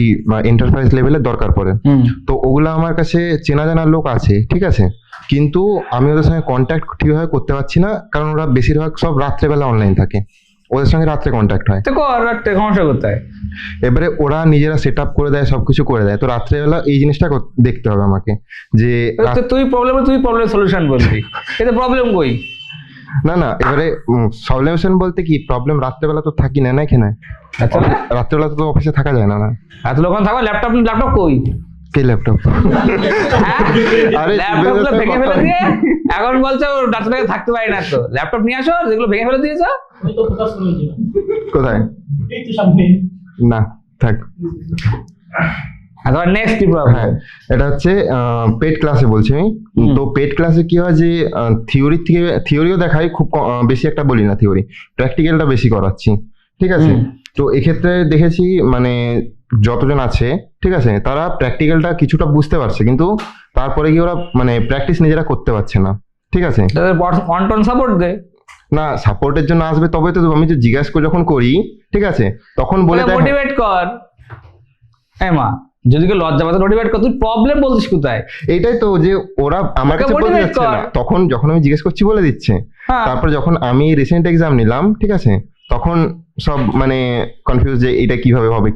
এন্টারপ্রাইজ লেভেলের দরকার পড়ে। তো ওগুলো আমার কাছে চেনা জানার লোক আছে, ঠিক আছে, কিন্তু আমি ওদের সঙ্গে কন্ট্যাক্ট ঠিকভাবে করতে পারছি না, কারণ ওরা বেশিরভাগ সব রাত্রেবেলা অনলাইন থাকে, ওদের সঙ্গে রাত্রে কন্ট্যাক্ট হয়। সমস্যা কোথায়? এবারে ওরা নিজেরা সেট আপ করে দেয়, সবকিছু করে দেয়, তো রাত্রেবেলা এই জিনিসটা দেখতে হবে আমাকে, যে তুই প্রবলেম সলিউশন বলবি, এতে প্রবলেম কই? না না, এবারে সলিউশন বলতে কি, প্রবলেম রাত্রেবেলা তো থাকি না এখানে, রাত্রেবেলা তো অফিসে থাকা যায় না। এত লোক থাকো, ল্যাপটপ কই? কে ল্যাপটপ? আরে ল্যাপটপ ভেঙে ফেলে দিয়ে এখন বলছো রাত্রে থাকতে পারি না, তো ল্যাপটপ নিয়ে আসো যেগুলো ভেঙে ফেলে দিয়েছো। কোথায়? না থাক। আচ্ছা নেক্সট কি প্রবলেম? হ্যাঁ, এটা হচ্ছে পেড ক্লাসে বলছি আমি। তো পেড ক্লাসে কি হয় যে থিওরিও দেখাই, খুব বেশি একটা বলি না থিওরি, প্র্যাকটিক্যালটা বেশি করাচ্ছি, ঠিক আছে? তো এক্ষেত্রে দেখেছি মানে যতজন আছে, ঠিক আছে, তারা প্র্যাকটিক্যালটা কিছুটা বুঝতে পারছে, কিন্তু তারপরে কি ওরা মানে প্র্যাকটিস নিজেরা করতে পারছে না, ঠিক আছে? ওয়ান সাপোর্ট দে না, সাপোর্টের জন্য আসবে তবে তো আমি যে জিজ্ঞাসা করে যখন করি, ঠিক আছে, তখন বলে মোটিভেট কর। হ্যাঁ মা, যদি কেউ লজ্জা পাতে মোটিভেট কর, তুই প্রবলেম বলছিস কোথায়? এইটাই তো, যে ওরা আমার কাছে বলে দিচ্ছে না, তখন যখন আমি জিজ্ঞেস করছি বলে দিচ্ছে। তারপর যখন আমি রিসেন্ট এক্সাম নিলাম, ঠিক আছে, তখন সব মানে কনফিউজ যে এটা কিভাবে হবে।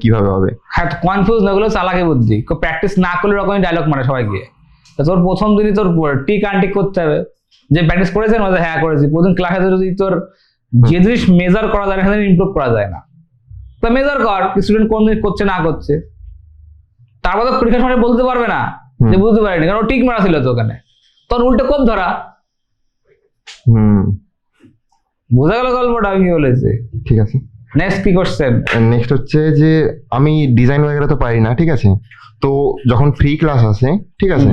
হ্যাঁ, কনফিউজ না, গুলো চালাকি বুদ্ধি। প্র্যাকটিস না করলে রকমই ডায়লগ মারে সবাই গিয়ে। তোর প্রথম দিনই তোর টিক আনটিক করতে হবে, যে প্র্যাকটিস করেছেন মধ্যে হ্যাঁ করেছি। প্রথম ক্লাসে যদি তোর যে জিনিস মেজার করা যায় না, সেখানে ইমপ্রুভ করা যায় না, তো মেজার কর স্টুডেন্ট কোন জিনিস করছে না করছে। তারপর তো পরীক্ষার সময় বলতে পারবে না যে বুঝতে পারিনি, কারণ টিক মারা ছিল তো ওখানে, তখন উল্টে কোপ ধরা। বোঝা গেল গল্পটা আমি কি বলেছি? ঠিক আছে, নেক্সট কি কোশ্চেন? নেক্সট হচ্ছে যে আমি ডিজাইন वगैरह তো পারি না, ঠিক আছে? তো যখন ফ্রি ক্লাস আসে, ঠিক আছে,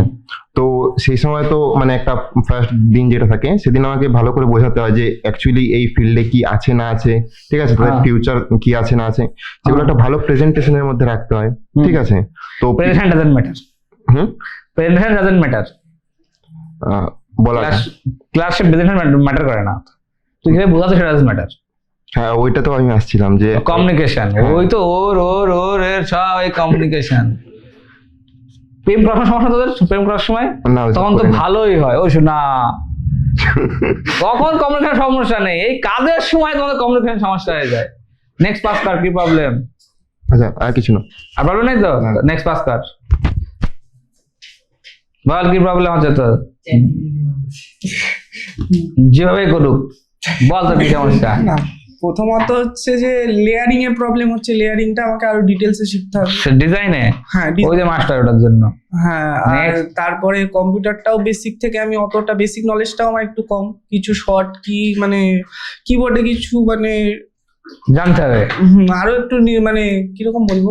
তো সেই সময় তো মানে একটা ফার্স্ট দিন যেটা থাকে, সেদিন আমাকে ভালো করে বোঝাতে হয় যে অ্যাকচুয়ালি এই ফিল্ডে কি আছে না আছে, ঠিক আছে, তাদের ফিউচার কি আছে না আছে, সেগুলো একটা ভালো প্রেজেন্টেশনের মধ্যে রাখতে হয়, ঠিক আছে? তো present doesn't matter. Presentation doesn't matter, বলা ক্লাসে প্রেজেন্টেশন ম্যাটার করে না, তুই কিভাবে বোঝাতে সেটা ডাজন্ট ম্যাটার। হ্যাঁ, ওইটা তো আমি আসছিলাম যে কমিউনিকেশন, ওই তো ওর এর সব এই কমিউনিকেশন। প্রেম করার সমস্যা তোদের? প্রেম করার সময় তখন তো ভালোই হয়, ও শোনা, তখন কমিউনিকেশন সমস্যা নেই, এই কাজের সময় তোমাদের কমিউনিকেশন সমস্যা হয়ে যায়। নেক্সট পাস কর, কি প্রবলেম? আচ্ছা, আর কিছু না, আর প্রবলেম নেই তো? নেক্সট পাস কর, বল কি প্রবলেম হচ্ছে তোর? যেভাবে করুক বল তো কি সমস্যা? প্রথমত হচ্ছে যে লেয়ারিং এর প্রবলেম হচ্ছে, লেয়ারিংটা আমাকে আরো ডিটেইলসে শিখতে হবে। ডিজাইনে? হ্যাঁ, ওই যে মাস্টার ওটার জন্য। হ্যাঁ, আর তারপরে কম্পিউটারটাও বেসিক থেকে আমি অতটা বেসিক নলেজটাও আমার একটু কম, কিছু শর্ট কি মানে কিবোর্ডে কিছু মানে জানতে হবে, আরো একটু মানে কিরকম বলবো,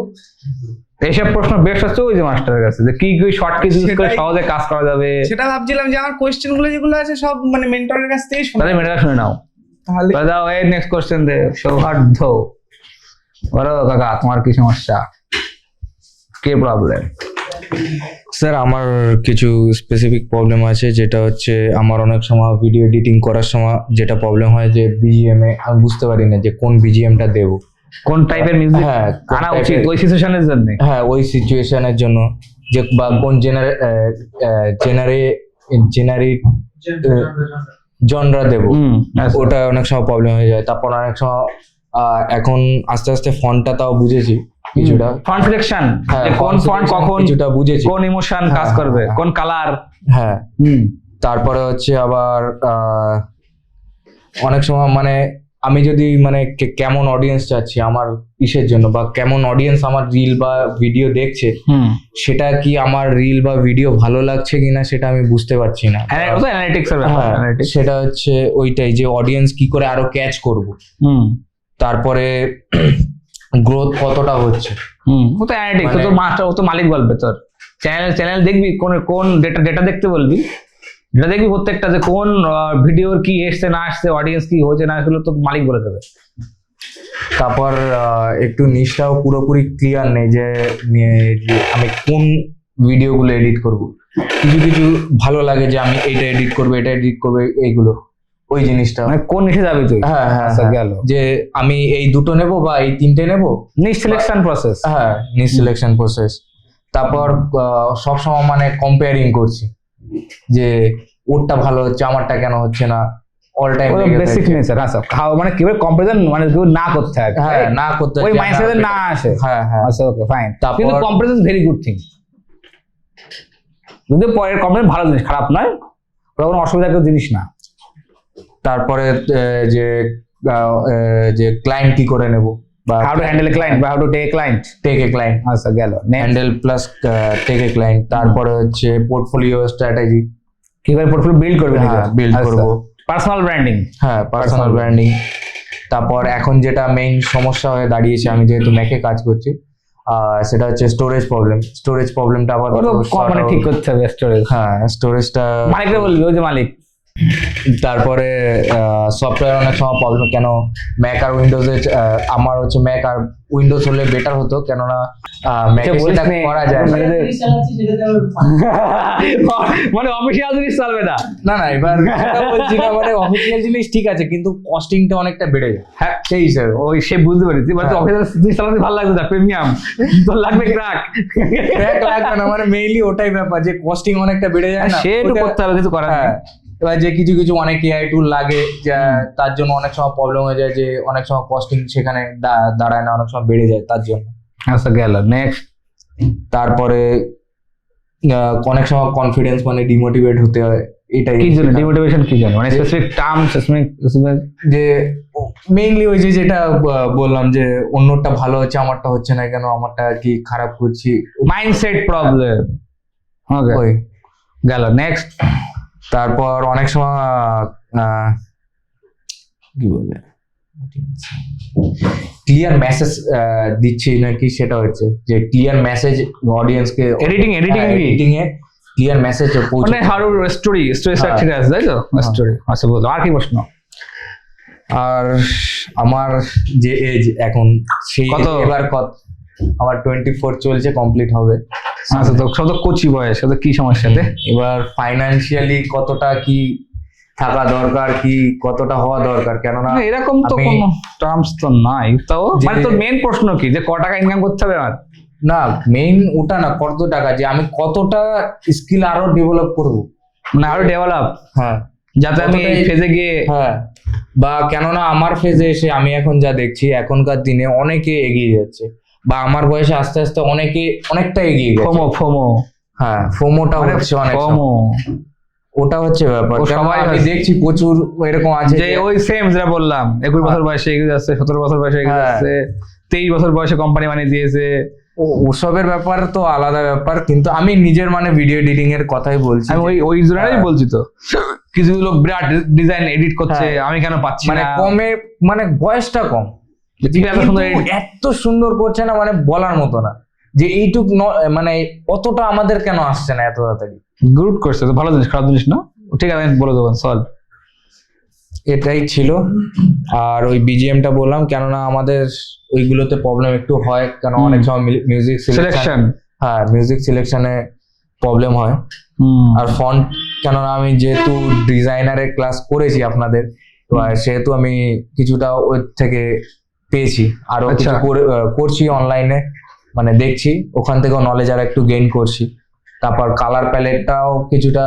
এইসব প্রশ্ন বেশ হচ্ছে ওই যে মাস্টারের কাছে, যে কি কি শর্ট কি ইউজ করে সহজে কাজ করা যাবে। সেটা ভাবছিলাম যে আমার কোশ্চেন গুলো যেগুলো আছে সব মানে মেন্টরের কাছ থেকেই শুনে। তাহলে মেন্টর শুনে নাও, তাহলে দাও এই নেক্সট কোশ্চেন দে। সৌহার্দ্য, বলো কাকা তোমার কি সমস্যা, কি প্রবলেম? স্যার, আমার কিছু স্পেসিফিক প্রবলেম আছে, যেটা হচ্ছে আমার অনেক সময় ভিডিও এডিটিং করার সময় যেটা প্রবলেম হয় যে বিজিএম এ আমি বুঝতে পারি না যে কোন বিজিএমটা দেব, কোন টাইপের মিউজিক আনা উচিত ওই সিচুয়েশনের জন্য। হ্যাঁ, ওই সিচুয়েশনের জন্য, যে বা কোন জেনারেট জনরা দেব, ওটা অনেক সময় প্রবলেম হয়ে যায়। তারপর অনেক সময় এখন আস্তে আস্তে ফন্টটা তাও বুঝেছি কিছুটা, ফন্ট সিলেকশন, কোন ফন্ট কখন কিছুটা বুঝেছি, কোন ইমোশন কাজ করবে, কোন কালার। হ্যাঁ, তারপরে হচ্ছে আবার অনেক সময় মানে আমি যদি মানে কেমন অডিয়েন্স চাচ্ছি আমার ইসের জন্য, বা কেমন অডিয়েন্স আমার রিল বা ভিডিও দেখছে, সেটা কি আমার রিল বা ভিডিও ভালো লাগছে কিনা সেটা আমি বুঝতে পারছি না। সেটা হচ্ছে ওইটাই, যে অডিয়েন্স কি করে আরো ক্যাচ করব, তারপরে গ্রোথ কতটা হচ্ছে। ও তো অ্যানালিটিক্স, তোর মাস্টার, ও তো মালিক বলবে। তোর চ্যানেল দেখবি, কোন ডেটা দেখতে বলবি, যেটা দেখবি প্রত্যেকটা, যে কোন ভিডিওর কি এসছে না আসছে, অডিয়েন্স কি হচ্ছে না, এগুলো তো মালিক বলে দেবে। তারপর একটু নিশটাও পুরোপুরি ক্লিয়ার নেই যে আমি কোন ভিডিওগুলো এডিট করব। কিছু কিছু ভালো লাগে যে আমি এটা এডিট করবো, এটা এডিট করবো, এইগুলো ওই জিনিসটা মানে কোন নিশে যাবে তুই। হ্যাঁ হ্যাঁ, গেল যে আমি এই দুটো নেব বা এই তিনটে নেব, নিশ সিলেকশন প্রসেস। হ্যাঁ, নিশ সিলেকশন প্রসেস। তারপর সবসময় মানে কম্পেয়ারিং করছি যে ওরটা ভালো হচ্ছে, আমারটা কেন হচ্ছে না, অল টাইম বেসিক নেচার। আচ্ছা, মানে কিভাবে কম্পারিজন মানে না করতে হয়। হ্যাঁ, না করতে হয়, ওই মাইন্ডসেটে না আসে। হ্যাঁ হ্যাঁ, আচ্ছা, ওকে ফাইন। কিন্তু কম্পারিজন ভেরি গুড থিং, যদি পরের কম্পারিজন ভালো জিনিস, খারাপ নয়, ওটা কোনো অসুবিধার কোনো জিনিস না। তারপরে যে ক্লায়েন্ট কি করে নেব বা how to handle a client বা how to take a client আচ্ছা গেল handle plus take a client. তারপরে হচ্ছে পোর্টফোলিও স্ট্র্যাটেজি, কিভাবে পোর্টফোলিও বিল্ড করবে, বিল্ড করব, পার্সোনাল ব্র্যান্ডিং, হ্যাঁ পার্সোনাল ব্র্যান্ডিং। তারপর এখন যেটা মেইন সমস্যা হয়ে দাঁড়িয়েছে, আমি যেহেতু ম্যাকে কাজ করছি, সেটা হচ্ছে স্টোরেজ প্রবলেমটা আবার ঠিক করতে হবে। স্টোরেজ, হ্যাঁ স্টোরেজটা মালিকরে বলবি, ওই যে মালিক। তারপরে সফটওয়্যার অনেক সময় প্রবলেম, কেন ম্যাক আর উইন্ডোজে, আমার হচ্ছে ম্যাক আর উইন্ডোজ হলে বেটার হতো, কেননা ম্যাকে সেটা করা যায় না। মানে অফিসিয়াল জিনিস চলবে না। না এবার বলছি না, মানে অফিসিয়াল জিনিস ঠিক আছে, কিন্তু কস্টিংটা অনেকটা বেড়ে যায়। হ্যাঁ সেই হিসাবে ওই সে বুঝতে পেরেছি, বাট অফিসিয়াল জিনিস চালাতে ভালো লাগবে না, প্রিমিয়াম তোর লাগবে ক্র্যাক লাগবে না, মানে মেইনলি ওটাই ব্যাপার যে কস্টিং অনেকটা বেড়ে যায় না, সে একটু করতে হবে কিছু করার নেই। এবার যে কিছু অনেক এআই টুল লাগে, যা তার জন্য অনেক সময় প্রবলেম হয়ে যায়, যে অনেক সময় কস্টিং সেখানে দাঁড়ায় না, অনেক সময় বেড়ে যায় তার জন্য। আচ্ছা গেল নেক্সট। তারপরে অনেক সময় কনফিডেন্স মানে ডিমোটিভেট হতে হয়। এটাই কি জন্য ডিমোটিভেশন, কি জন্য মানে স্পেসিফিক টার্মস, স্পেসিফিক যে মেইনলি ওই যে বললাম যে অন্যটা ভালো হচ্ছে, আমারটা হচ্ছে না কেন, আমারটা কি খারাপ করছি, মাইন্ডসেট প্রবলেম। ওকে ওই গেল নেক্সট। তারপর অনেক সময় কি বলে ক্লিয়ার মেসেজ দিচ্ছি নাকি, সেটা হচ্ছে যে ক্লিয়ার মেসেজ অডিয়েন্সকে এডিটিং এ ক্লিয়ার মেসেজ মানে হাউ স্টোরি স্ট্রাকচার আছে, তাই তো স্টোরি। আচ্ছা বলো, আর কি প্রশ্ন? আর আমার যে এজ এখন, সেই এবার আমার 24 চলছে, কমপ্লিট হবে। আচ্ছা তো সব তো কোচি বয়স, তো কি সমস্যাতে এবার ফাইন্যান্সিয়ালি কতটা কি থাকা দরকার, কি কতটা হওয়া দরকার, কেননা এরকম তো কোনো টার্মস তো নাই। তাও মানে তোর মেইন প্রশ্ন কি, যে ক টাকা ইনকাম করতে হবে? আর না মেইন ওটা না, কত টাকা, যে আমি কতটা স্কিল আরো ডেভেলপ করব, মানে আরো ডেভেলপ, হ্যাঁ যাতে আমি এই ফেজে গিয়ে, হ্যাঁ বা কেননা আমার ফেজে এসে আমি এখন যা দেখছি, এখনকার দিনে অনেকে এগিয়ে যাচ্ছে, বা আমার বয়সে আস্তে আস্তে অনেকটা এগিয়ে গেছে। ফোমো হ্যাঁ ফোমোটা হচ্ছে অনেক, ওটা হচ্ছে ব্যাপার। সবাই আমি দেখছি প্রচুর এরকম আছে, যে ওই সেম যেটা বললাম, 21 বছর বয়সে এগিয়ে যাচ্ছে, 17 বছর বয়সে এগিয়ে যাচ্ছে, 23 বছর বয়সে কোম্পানি বানিয়ে দিয়েছে। ওসবের ব্যাপার তো আলাদা ব্যাপার, কিন্তু আমি নিজের মানে ভিডিও এডিটিং এর কথাই বলছি। আমি ওই জন্যই বলছি, তো কিছু লোক বিরাট ডিজাইন এডিট করছে, আমি কেন পাচ্ছি না? মানে কমে, মানে বয়সটা কম, এত সুন্দর করছে না, মানে বলার মতো না, যে এইটুক মানে অতটা আমাদের কেন আসছে না এত তাড়াতাড়ি। গুড করছে, তো ভালো জিনিস, খারাপ জিনিস না। ঠিক আছে আমি বলে দেবো, সলভ। এটাই ছিল। আর ওই বিজিএমটা বললাম, কেননা আমাদের ওইগুলোতে প্রবলেম একটু হয়, কেন অনেক সময় মিউজিক সিলেকশন, হ্যাঁ মিউজিক সিলেকশনে প্রবলেম হয়। আর ফন্ট, কেননা আমি যেহেতু ডিজাইনারের ক্লাস করেছি আপনাদের, সেহেতু আমি কিছুটা ওর থেকে পেয়েছি, আরো কিছু করছি অনলাইনে, মানে দেখছি, ওখান থেকেও নলেজ আর একটু গেইন করছি। তারপর কালার প্যালেটটাও কিছুটা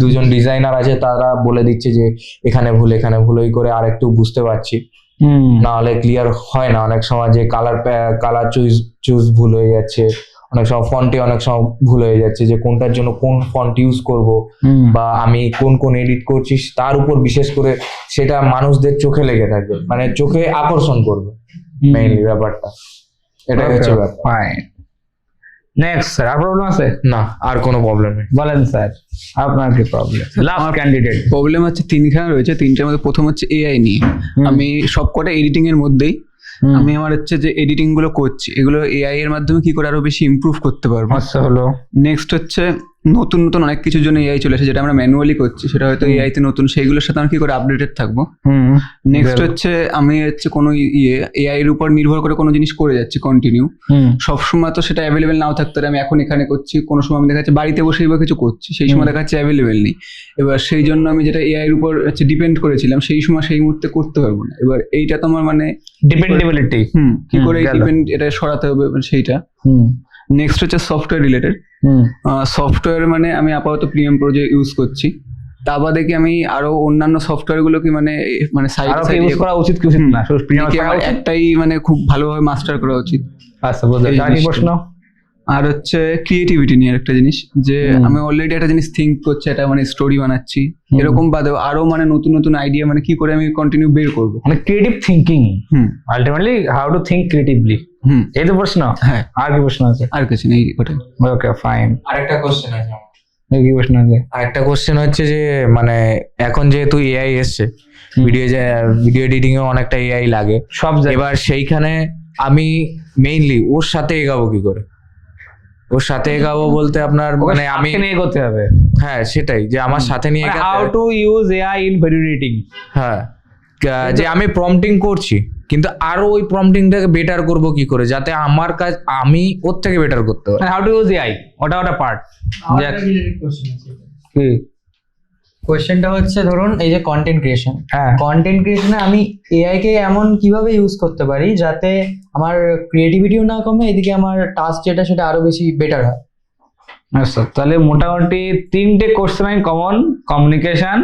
দুজন ডিজাইনার আছে, তারা বলে দিচ্ছে যে এখানে ভুল, ওই করে আর একটু বুঝতে পারছি, না হলে ক্লিয়ার হয় না। অনেক সময় যে কালার চুজ ভুল হয়ে যাচ্ছে, অনেক সময় ফন্টে অনেক সময় ভুল হয়ে যাচ্ছে, যে কোনটার জন্য কোন ফন্ট ইউজ করব, বা আমি কোন এডিট করছি তার উপর বিশেষ করে সেটা মানুষদের চোখে লেগে থাকবে, মানে চোখে আকর্ষণ করবে মেইনলি ব্যাপারটা, এটাই হচ্ছে ব্যাপার। Fine, next sir. আর প্রবলেম আছে? না আর কোনো প্রবলেম নেই। বলেন স্যার, আপনার কি প্রবলেম? Last candidate. প্রবলেম হচ্ছে তিনখানা রয়েছে, তিনটার মধ্যে প্রথম হচ্ছে এআই নিয়ে। আমি সবকটা এডিটিং এর মধ্যেই আমি আমার হচ্ছে যে এডিটিং গুলো করছি, এগুলো এআই এর মাধ্যমে কি করে আরো বেশি ইমপ্রুভ করতে পারবো। আচ্ছা হলো। নেক্সট হচ্ছে নতুন নতুন অনেক কিছুর জন্য এআই চলে আসে, যেটা আমরা ম্যানুয়ালি করছি, সেটা হয়তো এআই তে নতুন, সেইগুলোর সাথে আমি কি করে আপডেটেড থাকবো। নেক্সট হচ্ছে আমি হচ্ছে কোনো এআই এর উপর নির্ভর করে কোনো জিনিস করে যাচ্ছি কন্টিনিউ, সবসময় তো সেটা অ্যাভেলেবেল নাও থাকতে পারে। আমি এখন এখানে করছি, কোনো সময় আমি দেখা যাচ্ছে বাড়িতে বসেই বা কিছু করছি, সেই সময় দেখা যাচ্ছে অ্যাভেলেবেল নেই। এবার সেই জন্য আমি যেটা এআই এর উপর হচ্ছে ডিপেন্ড করেছিলাম, সেই সময় সেই মুহূর্তে করতে পারবো না। এবার এইটা তো আমার মানে ডিপেন্ডেবিলিটি, কি করে ডিপেন্ড এটা সরাতে হবে সেইটা। নেক্সট হচ্ছে সফটওয়্যার রিলেটেড। সফটওয়্যার মানে আমি আপাতত প্রিমিয়াম প্রো ইউজ করছি, তা বাদে কি আমি আরো অন্যান্য সফটওয়্যার গুলো কি মানে সাইড ইউজ করা উচিত কি উচিত না, একটাই মানে খুব ভালোভাবে মাস্টার করা উচিত। আচ্ছা বুঝলাম। আর কি প্রশ্ন? আর হচ্ছে ক্রিয়েটিভিটি নিয়ে একটা জিনিস, যে আমি অলরেডি একটা জিনিস থিঙ্ক করছি, একটা মানে স্টোরি বানাচ্ছি, এরকম বাদেও আরো মানে নতুন নতুন আইডিয়া মানে কি করে আমি কন্টিনিউ বের করবো, মানে creative thinking, ultimately how to think creatively. এই তো প্রশ্ন। হ্যাঁ, আর কি প্রশ্ন আছে? আর কিছু নেই, ওটাই। Okay fine. আরেকটা কোশ্চেন আছে আমার। কি প্রশ্ন আছে? আরেকটা কোশ্চেন হচ্ছে যে মানে এখন যেহেতু এআই এসছে, ভিডিও এডিটিং এ অনেকটা এআই লাগে সব, এবার সেইখানে আমি মেইনলি ওর সাথে এগাবো কি করে? ওর সাথে এগাবো বলতে আপনার মানে আমি নিয়ে এগোতে হবে। হ্যাঁ সেটাই, যে আমার সাথে নিয়ে how to use AI in video editing. হ্যাঁ, যে আমি প্রম্পটিং করছি কিন্তু আরো ওই প্রম্পটিংটাকে বেটার করব কি করে, যাতে আমার কাজ আমি ওর থেকে বেটার করতে পারি। হাউ টু ইউজ এআই, ওটা পার্ট। কি কোয়েশ্চেনটা হচ্ছে ধরুন এই যে কন্টেন্ট ক্রিয়েশন, কন্টেন্ট ক্রিয়েশনে আমি এআই কে এমন কিভাবে ইউজ করতে পারি যাতে আমার ক্রিয়েটিভিটিও না কমে, এদিকে আমার টাস্ক যেটা সেটা আরো বেশি বেটার হয়। আচ্ছা, তাহলে মোটামুটি 3টে কোশ্চেন আই কমন: কমিউনিকেশন,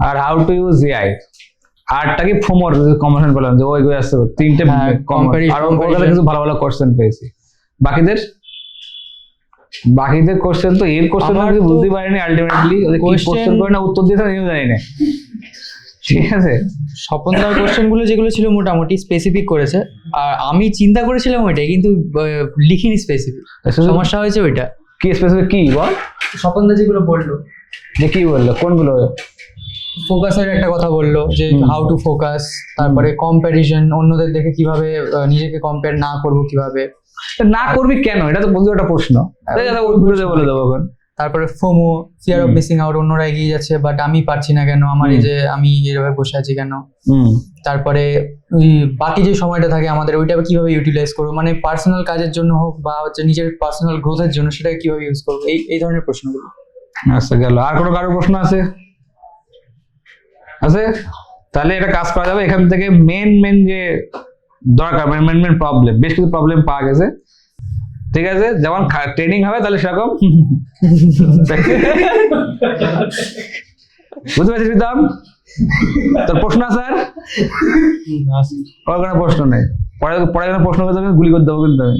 আর হাউ টু ইউজ এআই, আরটা কি ফোমোর কম্বিনেশন করলাম যে ওই আছে 3টে আর ওখানে কিছু ভালো ভালো কোশ্চেন পেয়েছি। বাকিদের কোশ্চেন তো এর কোশ্চেন আমি বুঝতে পারিনি আলটিমেটলি, কোশ্চেন করে না উত্তর দিয়েছে আমি জানি না। ঠিক আছে, স্বপনদার কোশ্চেন গুলো যেগুলো ছিল মোটামুটি স্পেসিফিক করেছে, আর আমি চিন্তা করেছিলাম ওইটাই কিন্তু লিখিনি স্পেসিফিক। সমস্যা হয়েছে ওইটা। কি স্পেসিফিক কি বল? স্বপনদা যেগুলো বললো, যে কি বললো, কোনগুলো? ফোকাসের একটা কথা বললো যে হাউ টু ফোকাস, তারপরে কম্প্যারিজন, অন্যদের দেখে কিভাবে নিজেকে কম্পেয়ার না করবো কিভাবে না করবি কেন, এটা তো বুঝতে একটা প্রশ্ন, বলে দেবো এখন। তারপরে FOMO, fear of missing out, অন্যরা এগিয়ে যাচ্ছে বাট আমি পারছি না কেন, আমার এই যে আমি এইভাবে বসে আছি কেন। তারপরে বাকি যে সময়টা থাকে আমাদের ওইটা কিভাবে ইউটিলাইজ করবো, মানে পার্সোনাল কাজের জন্য হোক বা হচ্ছে নিজের পার্সোনাল গ্রোথের জন্য সেটাকে কিভাবে ইউজ করবো, এই ধরনের প্রশ্নগুলো। আচ্ছা গেল, আর কোনো কারো প্রশ্ন আছে? তাহলে এটা কাজ করা যাবে। এখান থেকে মেন যে দরকার, মেন প্রবলেম, বেশ কিছু প্রবলেম পাওয়া গেছে। ঠিক আছে, যেমন ট্রেনিং হবে তাহলে সেরকম বুঝতে পারছিস প্রীতম? তোর প্রশ্ন আছে? আর কোনো প্রশ্ন নেই, পরে কোনো প্রশ্ন করতে গুলি করে দেবো কিন্তু আমি।